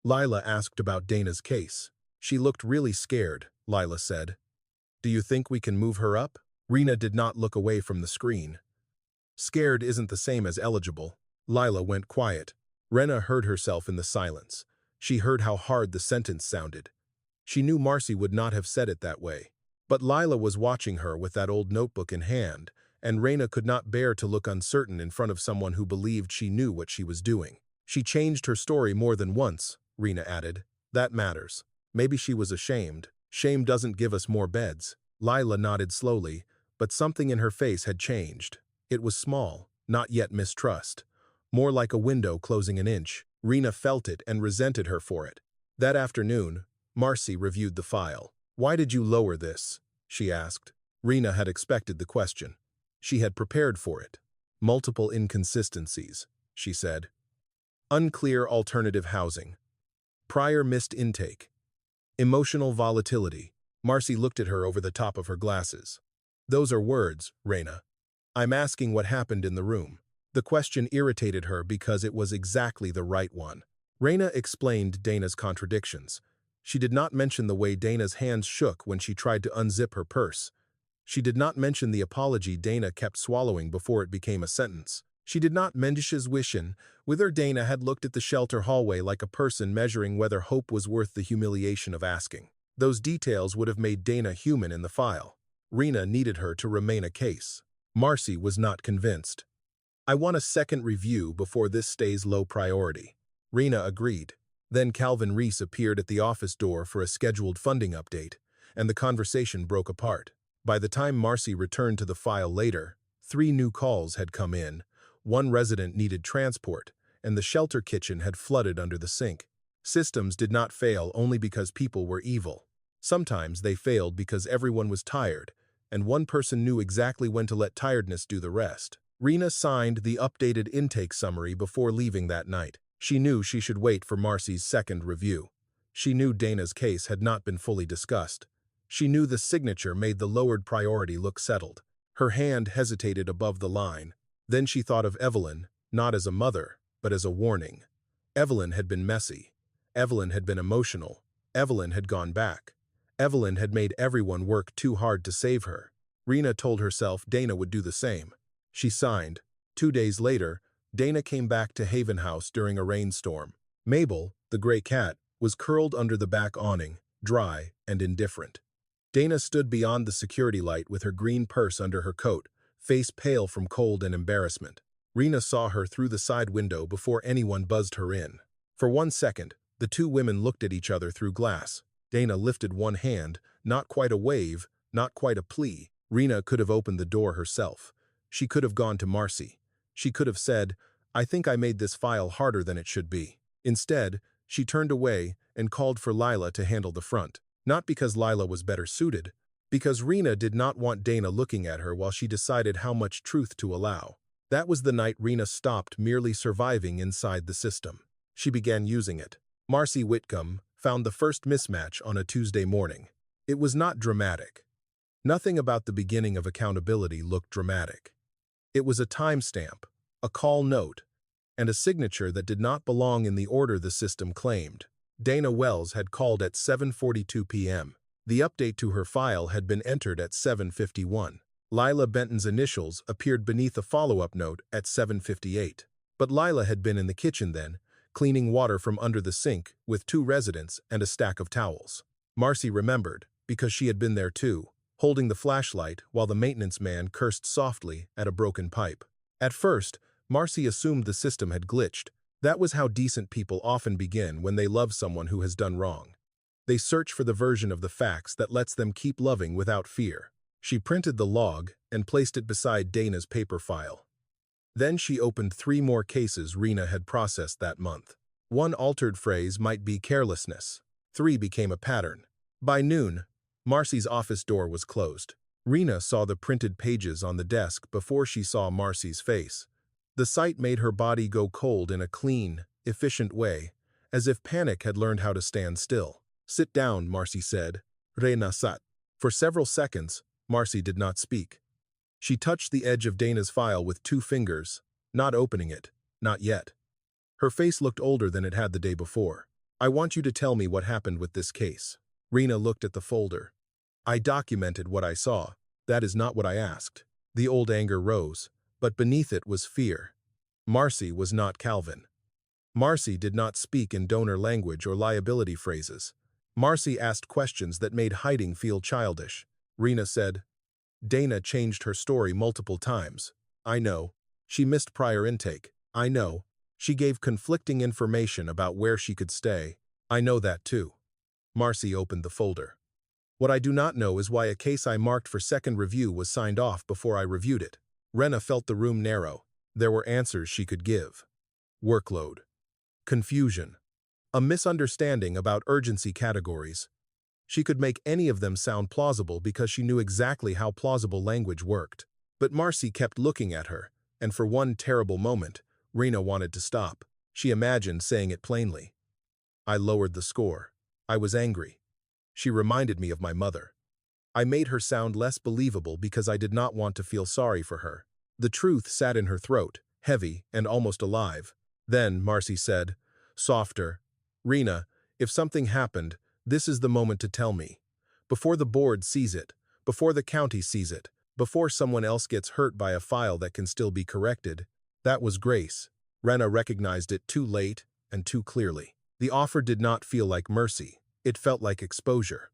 Speaker 1: Lila asked about Dana's case. She looked really scared, Lila said. Do you think we can move her up? Rena did not look away from the screen. Scared isn't the same as eligible. Lila went quiet. Rena heard herself in the silence. She heard how hard the sentence sounded. She knew Marcy would not have said it that way. But Lila was watching her with that old notebook in hand, and Rena could not bear to look uncertain in front of someone who believed she knew what she was doing. She changed her story more than once, Rena added. That matters. Maybe she was ashamed. Shame doesn't give us more beds. Lila nodded slowly, but something in her face had changed. It was small, not yet mistrust. More like a window closing an inch. Rena felt it and resented her for it. That afternoon, Marcy reviewed the file. Why did you lower this? She asked. Rena had expected the question. She had prepared for it. Multiple inconsistencies, she said. Unclear alternative housing. Prior missed intake. Emotional volatility. Marcy looked at her over the top of her glasses. Those are words, Rena. I'm asking what happened in the room. The question irritated her because it was exactly the right one. Rena explained Dana's contradictions. She did not mention the way Dana's hands shook when she tried to unzip her purse. She did not mention the apology Dana kept swallowing before it became a sentence. She did not mention wishin, whether Dana had looked at the shelter hallway like a person measuring whether hope was worth the humiliation of asking. Those details would have made Dana human in the file. Rena needed her to remain a case. Marcy was not convinced. I want a second review before this stays low priority. Rena agreed. Then Calvin Reese appeared at the office door for a scheduled funding update, and the conversation broke apart. By the time Marcy returned to the file later, 3 new calls had come in. 1 resident needed transport, and the shelter kitchen had flooded under the sink. Systems did not fail only because people were evil. Sometimes they failed because everyone was tired, and one person knew exactly when to let tiredness do the rest. Rena signed the updated intake summary before leaving that night. She knew she should wait for Marcy's second review. She knew Dana's case had not been fully discussed. She knew the signature made the lowered priority look settled. Her hand hesitated above the line. Then she thought of Evelyn, not as a mother, but as a warning. Evelyn had been messy. Evelyn had been emotional. Evelyn had gone back. Evelyn had made everyone work too hard to save her. Rena told herself Dana would do the same. She signed. 2 days later, Dana came back to Haven House during a rainstorm. Mabel, the gray cat, was curled under the back awning, dry and indifferent. Dana stood beyond the security light with her green purse under her coat, face pale from cold and embarrassment. Rena saw her through the side window before anyone buzzed her in. For 1 second, the 2 women looked at each other through glass. Dana lifted one hand, not quite a wave, not quite a plea. Rena could have opened the door herself. She could have gone to Marcy. She could have said, I think I made this file harder than it should be. Instead, she turned away and called for Lila to handle the front. Not because Lila was better suited, because Rena did not want Dana looking at her while she decided how much truth to allow. That was the night Rena stopped merely surviving inside the system. She began using it. Marcy Whitcomb found the first mismatch on a Tuesday morning. It was not dramatic. Nothing about the beginning of accountability looked dramatic. It was a timestamp, a call note, and a signature that did not belong in the order the system claimed. Dana Wells had called at 7:42 p.m. The update to her file had been entered at 7:51. Lila Benton's initials appeared beneath a follow-up note at 7:58. But Lila had been in the kitchen then, cleaning water from under the sink with 2 residents and a stack of towels. Marcy remembered, because she had been there too, holding the flashlight while the maintenance man cursed softly at a broken pipe. At first, Marcy assumed the system had glitched. That was how decent people often begin when they love someone who has done wrong. They search for the version of the facts that lets them keep loving without fear. She printed the log and placed it beside Dana's paper file. Then she opened 3 more cases Rena had processed that month. 1 altered phrase might be carelessness. 3 became a pattern. By noon, Marcy's office door was closed. Rena saw the printed pages on the desk before she saw Marcy's face. The sight made her body go cold in a clean, efficient way, as if panic had learned how to stand still. "Sit down," Marcy said. Rena sat. For several seconds, Marcy did not speak. She touched the edge of Dana's file with 2 fingers, not opening it, not yet. Her face looked older than it had the day before. "I want you to tell me what happened with this case." Rena looked at the folder. "I documented what I saw. That is not what I asked." The old anger rose, but beneath it was fear. Marcy was not Calvin. Marcy did not speak in donor language or liability phrases. Marcy asked questions that made hiding feel childish. Rena said, "Dana changed her story multiple times. I know. She missed prior intake. I know. She gave conflicting information about where she could stay. I know that too." Marcy opened the folder. "What I do not know is why a case I marked for second review was signed off before I reviewed it." Rena felt the room narrow. There were answers she could give. Workload. Confusion. A misunderstanding about urgency categories. She could make any of them sound plausible because she knew exactly how plausible language worked. But Marcy kept looking at her, and for one terrible moment, Rena wanted to stop. She imagined saying it plainly. "I lowered the score. I was angry. She reminded me of my mother. I made her sound less believable because I did not want to feel sorry for her." The truth sat in her throat, heavy and almost alive. Then Marcy said, softer, "Rena, if something happened, this is the moment to tell me. Before the board sees it, before the county sees it, before someone else gets hurt by a file that can still be corrected." That was grace. Rena recognized it too late and too clearly. The offer did not feel like mercy. It felt like exposure.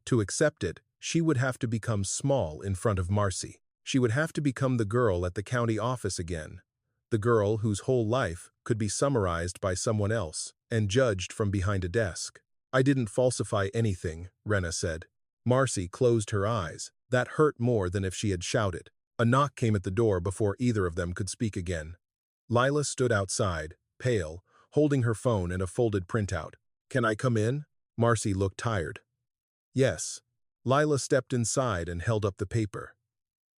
Speaker 1: To accept it, she would have to become small in front of Marcy. She would have to become the girl at the county office again. The girl whose whole life could be summarized by someone else and judged from behind a desk. "I didn't falsify anything," Rena said. Marcy closed her eyes. That hurt more than if she had shouted. A knock came at the door before either of them could speak again. Lila stood outside, pale, holding her phone and a folded printout. "Can I come in?" Marcy looked tired. "Yes." Lila stepped inside and held up the paper.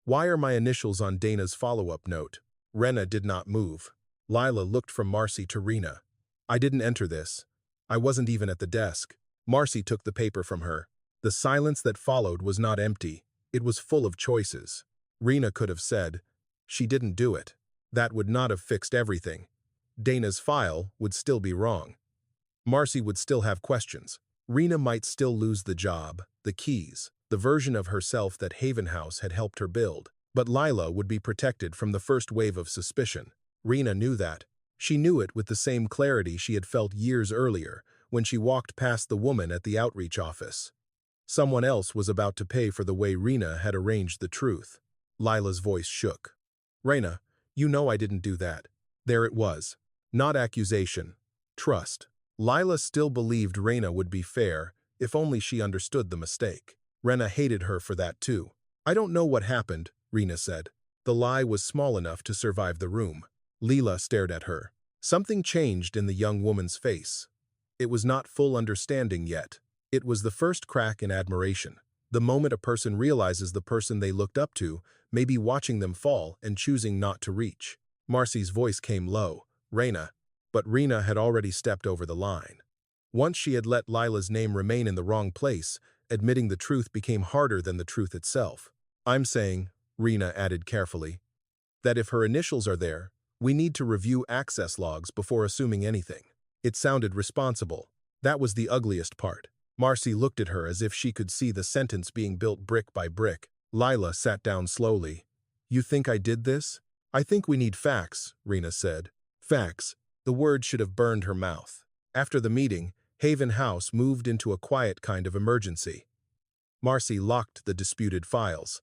Speaker 1: "Why are my initials on Dana's follow-up note?" Rena did not move. Lila looked from Marcy to Rena. "I didn't enter this. I wasn't even at the desk." Marcy took the paper from her. The silence that followed was not empty. It was full of choices. Rena could have said, "She didn't do it." That would not have fixed everything. Dana's file would still be wrong. Marcy would still have questions. Rena might still lose the job, the keys, the version of herself that Haven House had helped her build. But Lila would be protected from the first wave of suspicion. Rena knew that. She knew it with the same clarity she had felt years earlier when she walked past the woman at the outreach office. Someone else was about to pay for the way Rena had arranged the truth. Lila's voice shook. "Rena, you know I didn't do that." There it was. Not accusation. Trust. Lila still believed Rena would be fair, if only she understood the mistake. Rena hated her for that too. "I don't know what happened," Rena said. The lie was small enough to survive the room. Lila stared at her. Something changed in the young woman's face. It was not full understanding yet. It was the first crack in admiration. The moment a person realizes the person they looked up to may be watching them fall and choosing not to reach. Marcy's voice came low. "Rena." But Rena had already stepped over the line. Once she had let Lila's name remain in the wrong place, admitting the truth became harder than the truth itself. "I'm saying," Rena added carefully, "that if her initials are there, we need to review access logs before assuming anything." It sounded responsible. That was the ugliest part. Marcy looked at her as if she could see the sentence being built brick by brick. Lila sat down slowly. You think I did this? I think we need facts, Rena said. Facts. The word should have burned her mouth. After the meeting, Haven House moved into a quiet kind of emergency. Marcy locked the disputed files.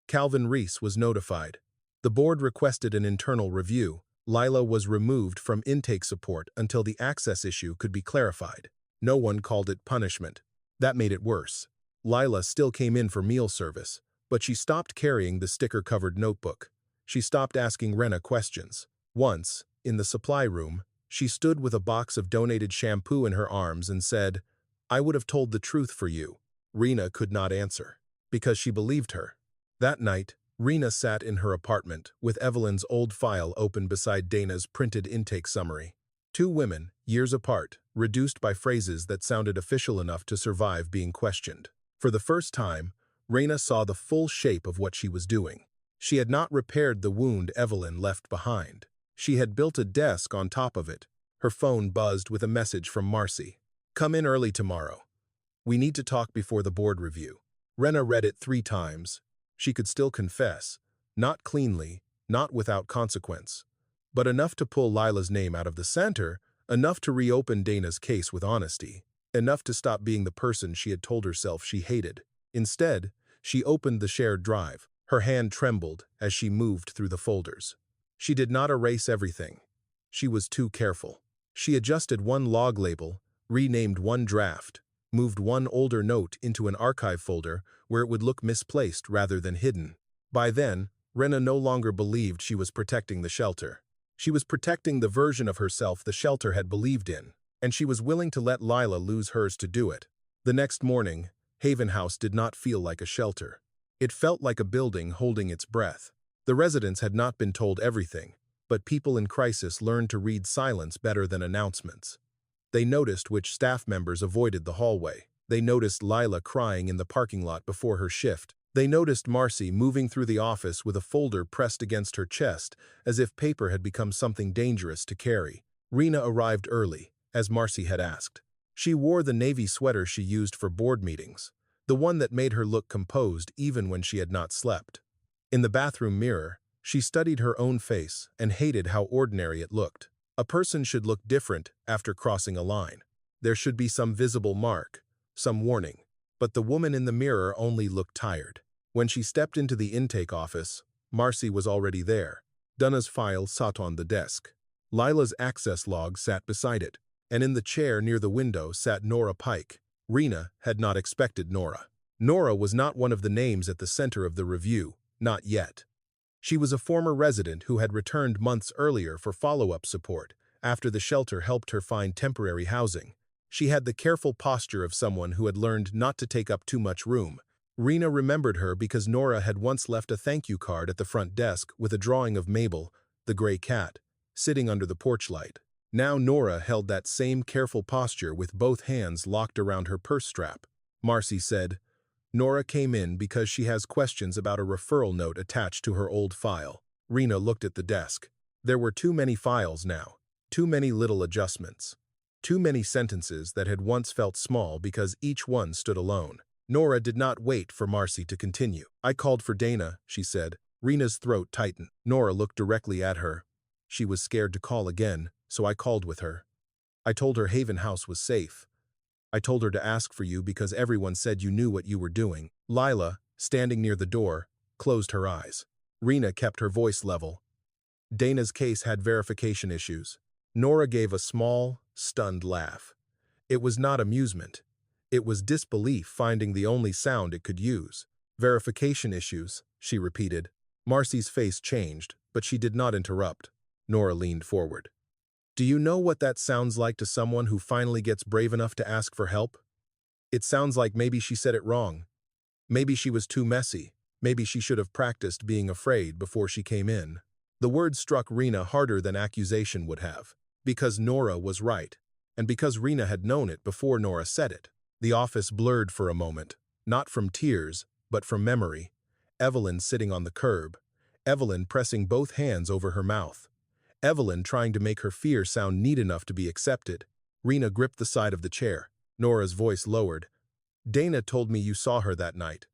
Speaker 1: Calvin Reese was notified. The board requested an internal review. Lila was removed from intake support until the access issue could be clarified. No one called it punishment. That made it worse. Lila still came in for meal service, but she stopped carrying the sticker-covered notebook. She stopped asking Rena questions. Once, in the supply room, she stood with a box of donated shampoo in her arms and said, "I would have told the truth for you." Rena could not answer, because she believed her. That night, Rena sat in her apartment with Evelyn's old file open beside Dana's printed intake summary. Two women, years apart, reduced by phrases that sounded official enough to survive being questioned. For the first time, Rena saw the full shape of what she was doing. She had not repaired the wound Evelyn left behind. She had built a desk on top of it. Her phone buzzed with a message from Marcy. "Come in early tomorrow. We need to talk before the board review." Rena read it 3 times. She could still confess, not cleanly, not without consequence, but enough to pull Lila's name out of the center, enough to reopen Dana's case with honesty, enough to stop being the person she had told herself she hated. Instead, she opened the shared drive. Her hand trembled as she moved through the folders. She did not erase everything. She was too careful. She adjusted one log label, renamed one draft, moved one older note into an archive folder where it would look misplaced rather than hidden. By then, Rena no longer believed she was protecting the shelter. She was protecting the version of herself the shelter had believed in, and she was willing to let Lila lose hers to do it. The next morning, Haven House did not feel like a shelter. It felt like a building holding its breath. The residents had not been told everything, but people in crisis learned to read silence better than announcements. They noticed which staff members avoided the hallway. They noticed Lila crying in the parking lot before her shift. They noticed Marcy moving through the office with a folder pressed against her chest, as if paper had become something dangerous to carry. Rena arrived early, as Marcy had asked. She wore the navy sweater she used for board meetings, the one that made her look composed even when she had not slept. In the bathroom mirror, she studied her own face and hated how ordinary it looked. A person should look different after crossing a line. There should be some visible mark, some warning. But the woman in the mirror only looked tired. When she stepped into the intake office, Marcy was already there. Donna's file sat on the desk. Lila's access log sat beside it, and in the chair near the window sat Nora Pike. Rena had not expected Nora. Nora was not one of the names at the center of the review, not yet. She was a former resident who had returned months earlier for follow-up support after the shelter helped her find temporary housing. She had the careful posture of someone who had learned not to take up too much room. Rena remembered her because Nora had once left a thank you card at the front desk with a drawing of Mabel, the gray cat, sitting under the porch light. Now Nora held that same careful posture with both hands locked around her purse strap. Marcy said, "Nora came in because she has questions about a referral note attached to her old file." Rena looked at the desk. There were too many files now, too many little adjustments, too many sentences that had once felt small because each one stood alone. Nora did not wait for Marcy to continue. "I called for Dana," she said. Rena's throat tightened. Nora looked directly at her. She was scared to call again, so I called with her. I told her Haven House was safe. I told her to ask for you because everyone said you knew what you were doing." Lila, standing near the door, closed her eyes. Rena kept her voice level. Dana's case had verification issues. Nora gave a small, stunned laugh. It was not amusement. It was disbelief finding the only sound it could use. "Verification issues," she repeated. Marcy's face changed, but she did not interrupt. Nora leaned forward. "Do you know what that sounds like to someone who finally gets brave enough to ask for help? It sounds like maybe she said it wrong. Maybe she was too messy. Maybe she should have practiced being afraid before she came in." The word struck Rena harder than accusation would have, because Nora was right, and because Rena had known it before Nora said it. The office blurred for a moment, not from tears, but from memory. Evelyn sitting on the curb. Evelyn pressing both hands over her mouth. Evelyn trying to make her fear sound neat enough to be accepted. Rena gripped the side of the chair. Nora's voice lowered. "Dana told me you saw her that night.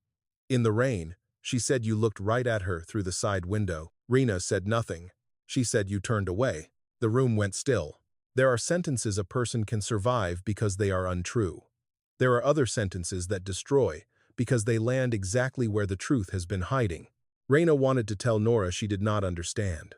Speaker 1: In the rain, She said you looked right at her through the side window. Rena said nothing. She said you turned away. The room went still. There are sentences a person can survive because they are untrue. There are other sentences that destroy because they land exactly where the truth has been hiding. Rena wanted to tell Nora she did not understand.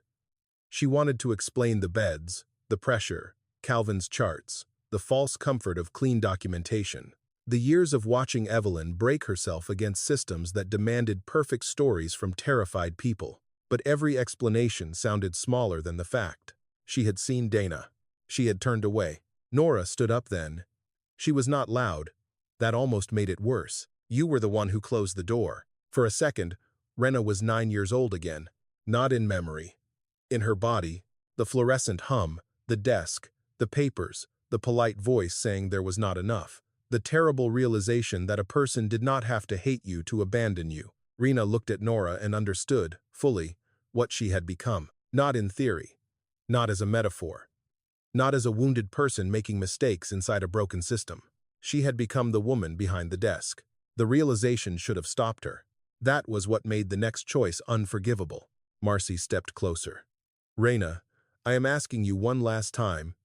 Speaker 1: She wanted to explain the beds, the pressure, Calvin's charts, the false comfort of clean documentation. The years of watching Evelyn break herself against systems that demanded perfect stories from terrified people. But every explanation sounded smaller than the fact. She had seen Dana. She had turned away. Nora stood up then. She was not loud. That almost made it worse. You were the one who closed the door. For a second, Rena was 9 years old again. Not in memory. In her body, the fluorescent hum, the desk, the papers, the polite voice saying there was not enough. The terrible realization that a person did not have to hate you to abandon you. Rena looked at Nora and understood, fully, what she had become. Not in theory. Not as a metaphor. Not as a wounded person making mistakes inside a broken system. She had become the woman behind the desk. The realization should have stopped her. That was what made the next choice unforgivable. Marcy stepped closer. Rena, I am asking you one last time.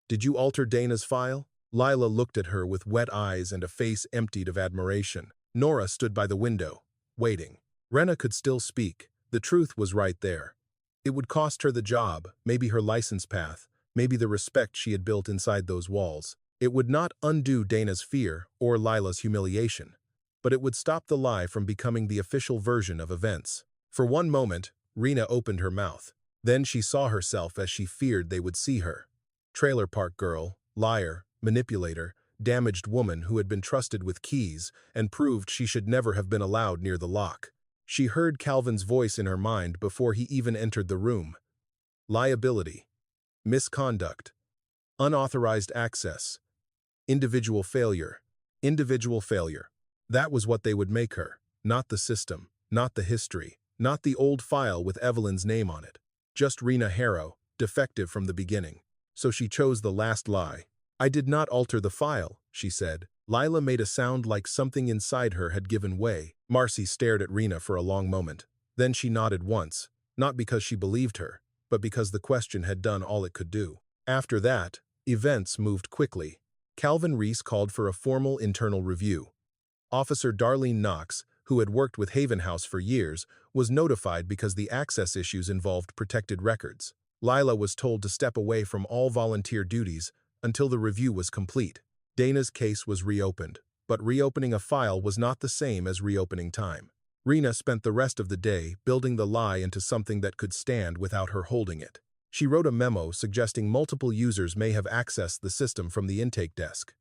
Speaker 1: Did you alter Dana's file? Lila looked at her with wet eyes and a face emptied of admiration. Nora stood by the window, waiting. Rena could still speak. The truth was right there. It would cost her the job, maybe her license path, maybe the respect she had built inside those walls. It would not undo Dana's fear or Lila's humiliation, but it would stop the lie from becoming the official version of events. For one moment, Rena opened her mouth. Then she saw herself as she feared they would see her. Trailer park girl, liar, manipulator, damaged woman who had been trusted with keys and proved she should never have been allowed near the lock. She heard Calvin's voice in her mind before he even entered the room. Liability. Misconduct. Unauthorized access. Individual failure. Individual failure. That was what they would make her, not the system, not the history, not the old file with Evelyn's name on it. Just Rena Harrow, defective from the beginning. So she chose the last lie. I did not alter the file, she said. Lila made a sound like something inside her had given way. Marcy stared at Rena for a long moment. Then she nodded once, not because she believed her, but because the question had done all it could do. After that, events moved quickly. Calvin Reese called for a formal internal review. Officer Darlene Knox, who had worked with Haven House for years, was notified because the access issues involved protected records. Lila was told to step away from all volunteer duties until the review was complete. Dana's case was reopened, but reopening a file was not the same as reopening time. Rena spent the rest of the day building the lie into something that could stand without her holding it. She wrote a memo suggesting multiple users may have accessed the system from the intake desk.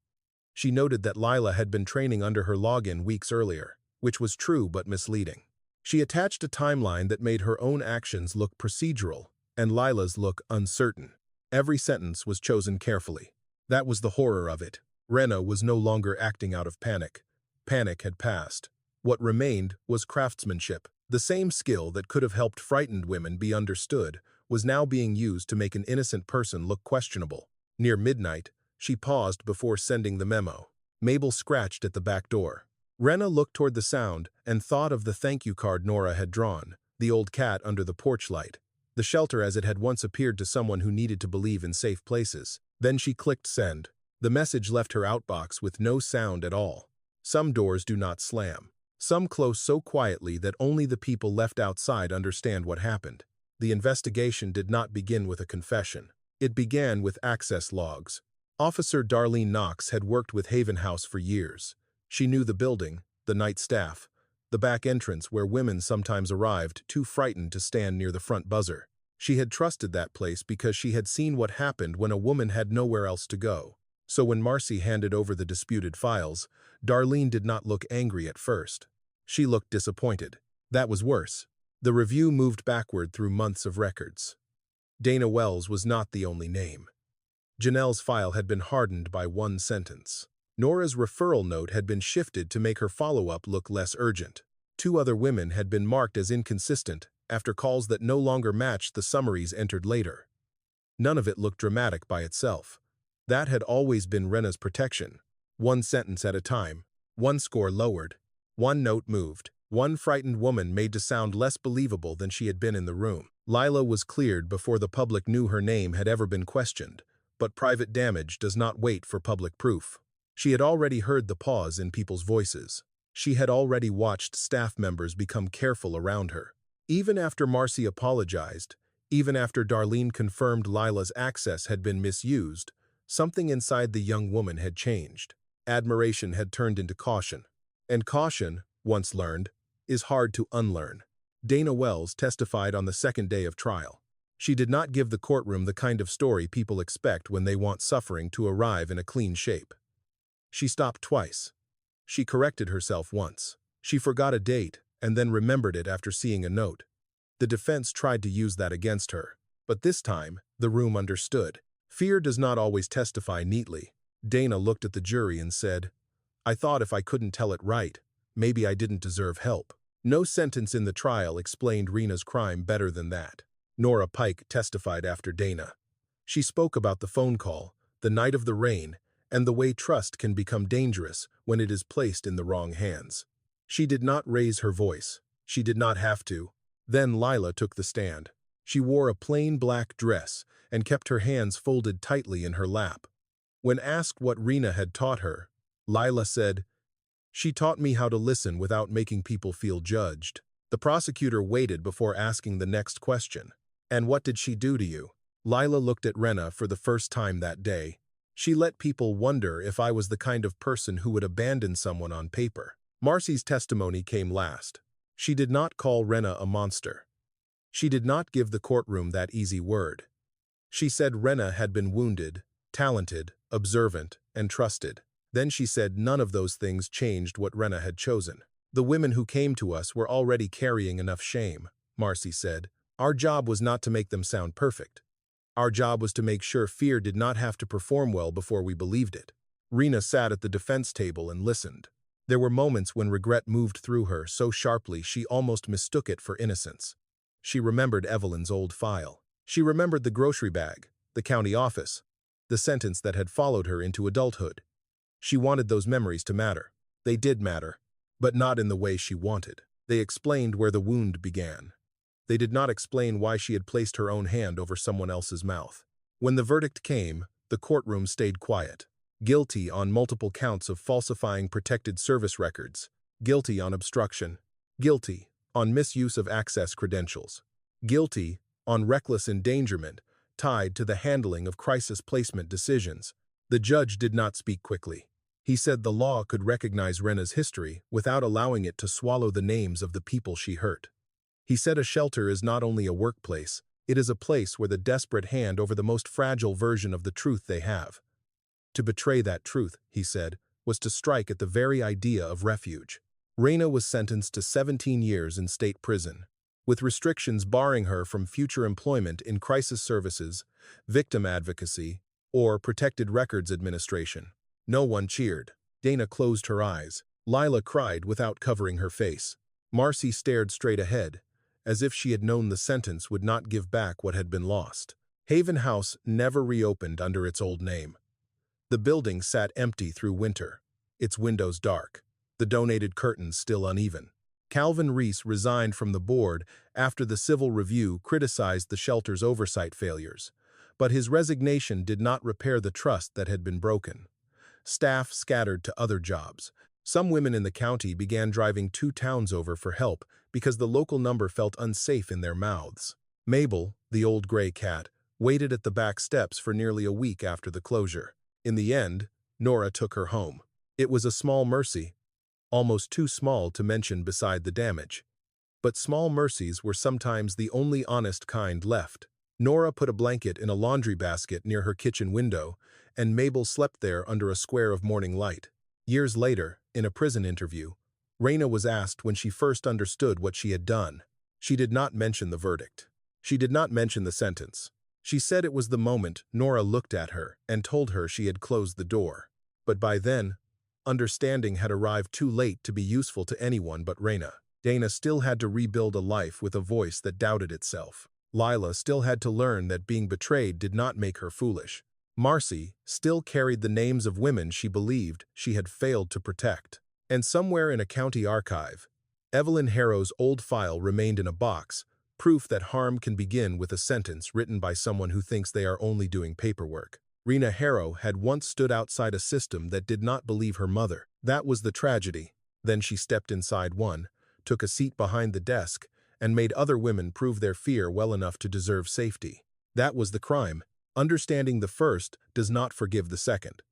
Speaker 1: She noted that Lila had been training under her login weeks earlier, which was true but misleading. She attached a timeline that made her own actions look procedural and Lila's look uncertain. Every sentence was chosen carefully. That was the horror of it. Rena was no longer acting out of panic. Panic had passed. What remained was craftsmanship. The same skill that could have helped frightened women be understood was now being used to make an innocent person look questionable. Near midnight, she paused before sending the memo. Mabel scratched at the back door. Rena looked toward the sound and thought of the thank you card Nora had drawn, the old cat under the porch light, the shelter as it had once appeared to someone who needed to believe in safe places. Then she clicked send. The message left her outbox with no sound at all. Some doors do not slam. Some close so quietly that only the people left outside understand what happened. The investigation did not begin with a confession. It began with access logs. Officer Darlene Knox had worked with Haven House for years. She knew the building, the night staff, the back entrance where women sometimes arrived too frightened to stand near the front buzzer. She had trusted that place because she had seen what happened when a woman had nowhere else to go. So when Marcy handed over the disputed files, Darlene did not look angry at first. She looked disappointed. That was worse. The review moved backward through months of records. Dana Wells was not the only name. Janelle's file had been hardened by one sentence. Nora's referral note had been shifted to make her follow-up look less urgent. 2 other women had been marked as inconsistent after calls that no longer matched the summaries entered later. None of it looked dramatic by itself. That had always been Rena's protection. 1 sentence at a time, 1 score lowered, 1 note moved, One frightened woman made to sound less believable than she had been in the room. Lila was cleared before the public knew her name had ever been questioned, but private damage does not wait for public proof. She had already heard the pause in people's voices. She had already watched staff members become careful around her. Even after Marcy apologized, even after Darlene confirmed Lila's access had been misused, something inside the young woman had changed. Admiration had turned into caution. And caution, once learned, is hard to unlearn. Dana Wells testified on the second day of trial. She did not give the courtroom the kind of story people expect when they want suffering to arrive in a clean shape. She stopped twice. She corrected herself once. She forgot a date and then remembered it after seeing a note. The defense tried to use that against her, but this time, the room understood. Fear does not always testify neatly. Dana looked at the jury and said, "I thought if I couldn't tell it right, maybe I didn't deserve help." No sentence in the trial explained Rena's crime better than that. Nora Pike testified after Dana. She spoke about the phone call, the night of the rain, and the way trust can become dangerous when it is placed in the wrong hands. She did not raise her voice. She did not have to. Then Lila took the stand. She wore a plain black dress and kept her hands folded tightly in her lap. When asked what Rena had taught her, Lila said, "She taught me how to listen without making people feel judged." The prosecutor waited before asking the next question. "And what did she do to you?" Lila looked at Rena for the first time that day. "She let people wonder if I was the kind of person who would abandon someone on paper." Marcy's testimony came last. She did not call Rena a monster. She did not give the courtroom that easy word. She said Rena had been wounded, talented, observant, and trusted. Then she said none of those things changed what Rena had chosen. "The women who came to us were already carrying enough shame," Marcy said. "Our job was not to make them sound perfect. Our job was to make sure fear did not have to perform well before we believed it." Rena sat at the defense table and listened. There were moments when regret moved through her so sharply she almost mistook it for innocence. She remembered Evelyn's old file. She remembered the grocery bag, the county office, the sentence that had followed her into adulthood. She wanted those memories to matter. They did matter, but not in the way she wanted. They explained where the wound began. They did not explain why she had placed her own hand over someone else's mouth. When the verdict came, the courtroom stayed quiet. Guilty on multiple counts of falsifying protected service records. Guilty on obstruction. Guilty on misuse of access credentials. Guilty on reckless endangerment tied to the handling of crisis placement decisions. The judge did not speak quickly. He said the law could recognize Rena's history without allowing it to swallow the names of the people she hurt. He said a shelter is not only a workplace, it is a place where the desperate hand over the most fragile version of the truth they have. To betray that truth, he said, was to strike at the very idea of refuge. Rena was sentenced to 17 years in state prison, with restrictions barring her from future employment in crisis services, victim advocacy, or protected records administration. No one cheered. Dana closed her eyes. Lila cried without covering her face. Marcy stared straight ahead, as if she had known the sentence would not give back what had been lost. Haven House never reopened under its old name. The building sat empty through winter, its windows dark, the donated curtains still uneven. Calvin Reese resigned from the board after the civil review criticized the shelter's oversight failures, but his resignation did not repair the trust that had been broken. Staff scattered to other jobs. Some women in the county began driving 2 towns over for help because the local number felt unsafe in their mouths. Mabel, the old gray cat, waited at the back steps for nearly a week after the closure. In the end, Nora took her home. It was a small mercy, almost too small to mention beside the damage. But small mercies were sometimes the only honest kind left. Nora put a blanket in a laundry basket near her kitchen window, and Mabel slept there under a square of morning light. Years later, in a prison interview, Rena was asked when she first understood what she had done. She did not mention the verdict. She did not mention the sentence. She said it was the moment Nora looked at her and told her she had closed the door. But by then, understanding had arrived too late to be useful to anyone but Rena. Dana still had to rebuild a life with a voice that doubted itself. Lila still had to learn that being betrayed did not make her foolish. Marcy still carried the names of women she believed she had failed to protect. And somewhere in a county archive, Evelyn Harrow's old file remained in a box, proof that harm can begin with a sentence written by someone who thinks they are only doing paperwork. Rena Harrow had once stood outside a system that did not believe her mother. That was the tragedy. Then she stepped inside one, took a seat behind the desk, and made other women prove their fear well enough to deserve safety. That was the crime. Understanding the first does not forgive the second.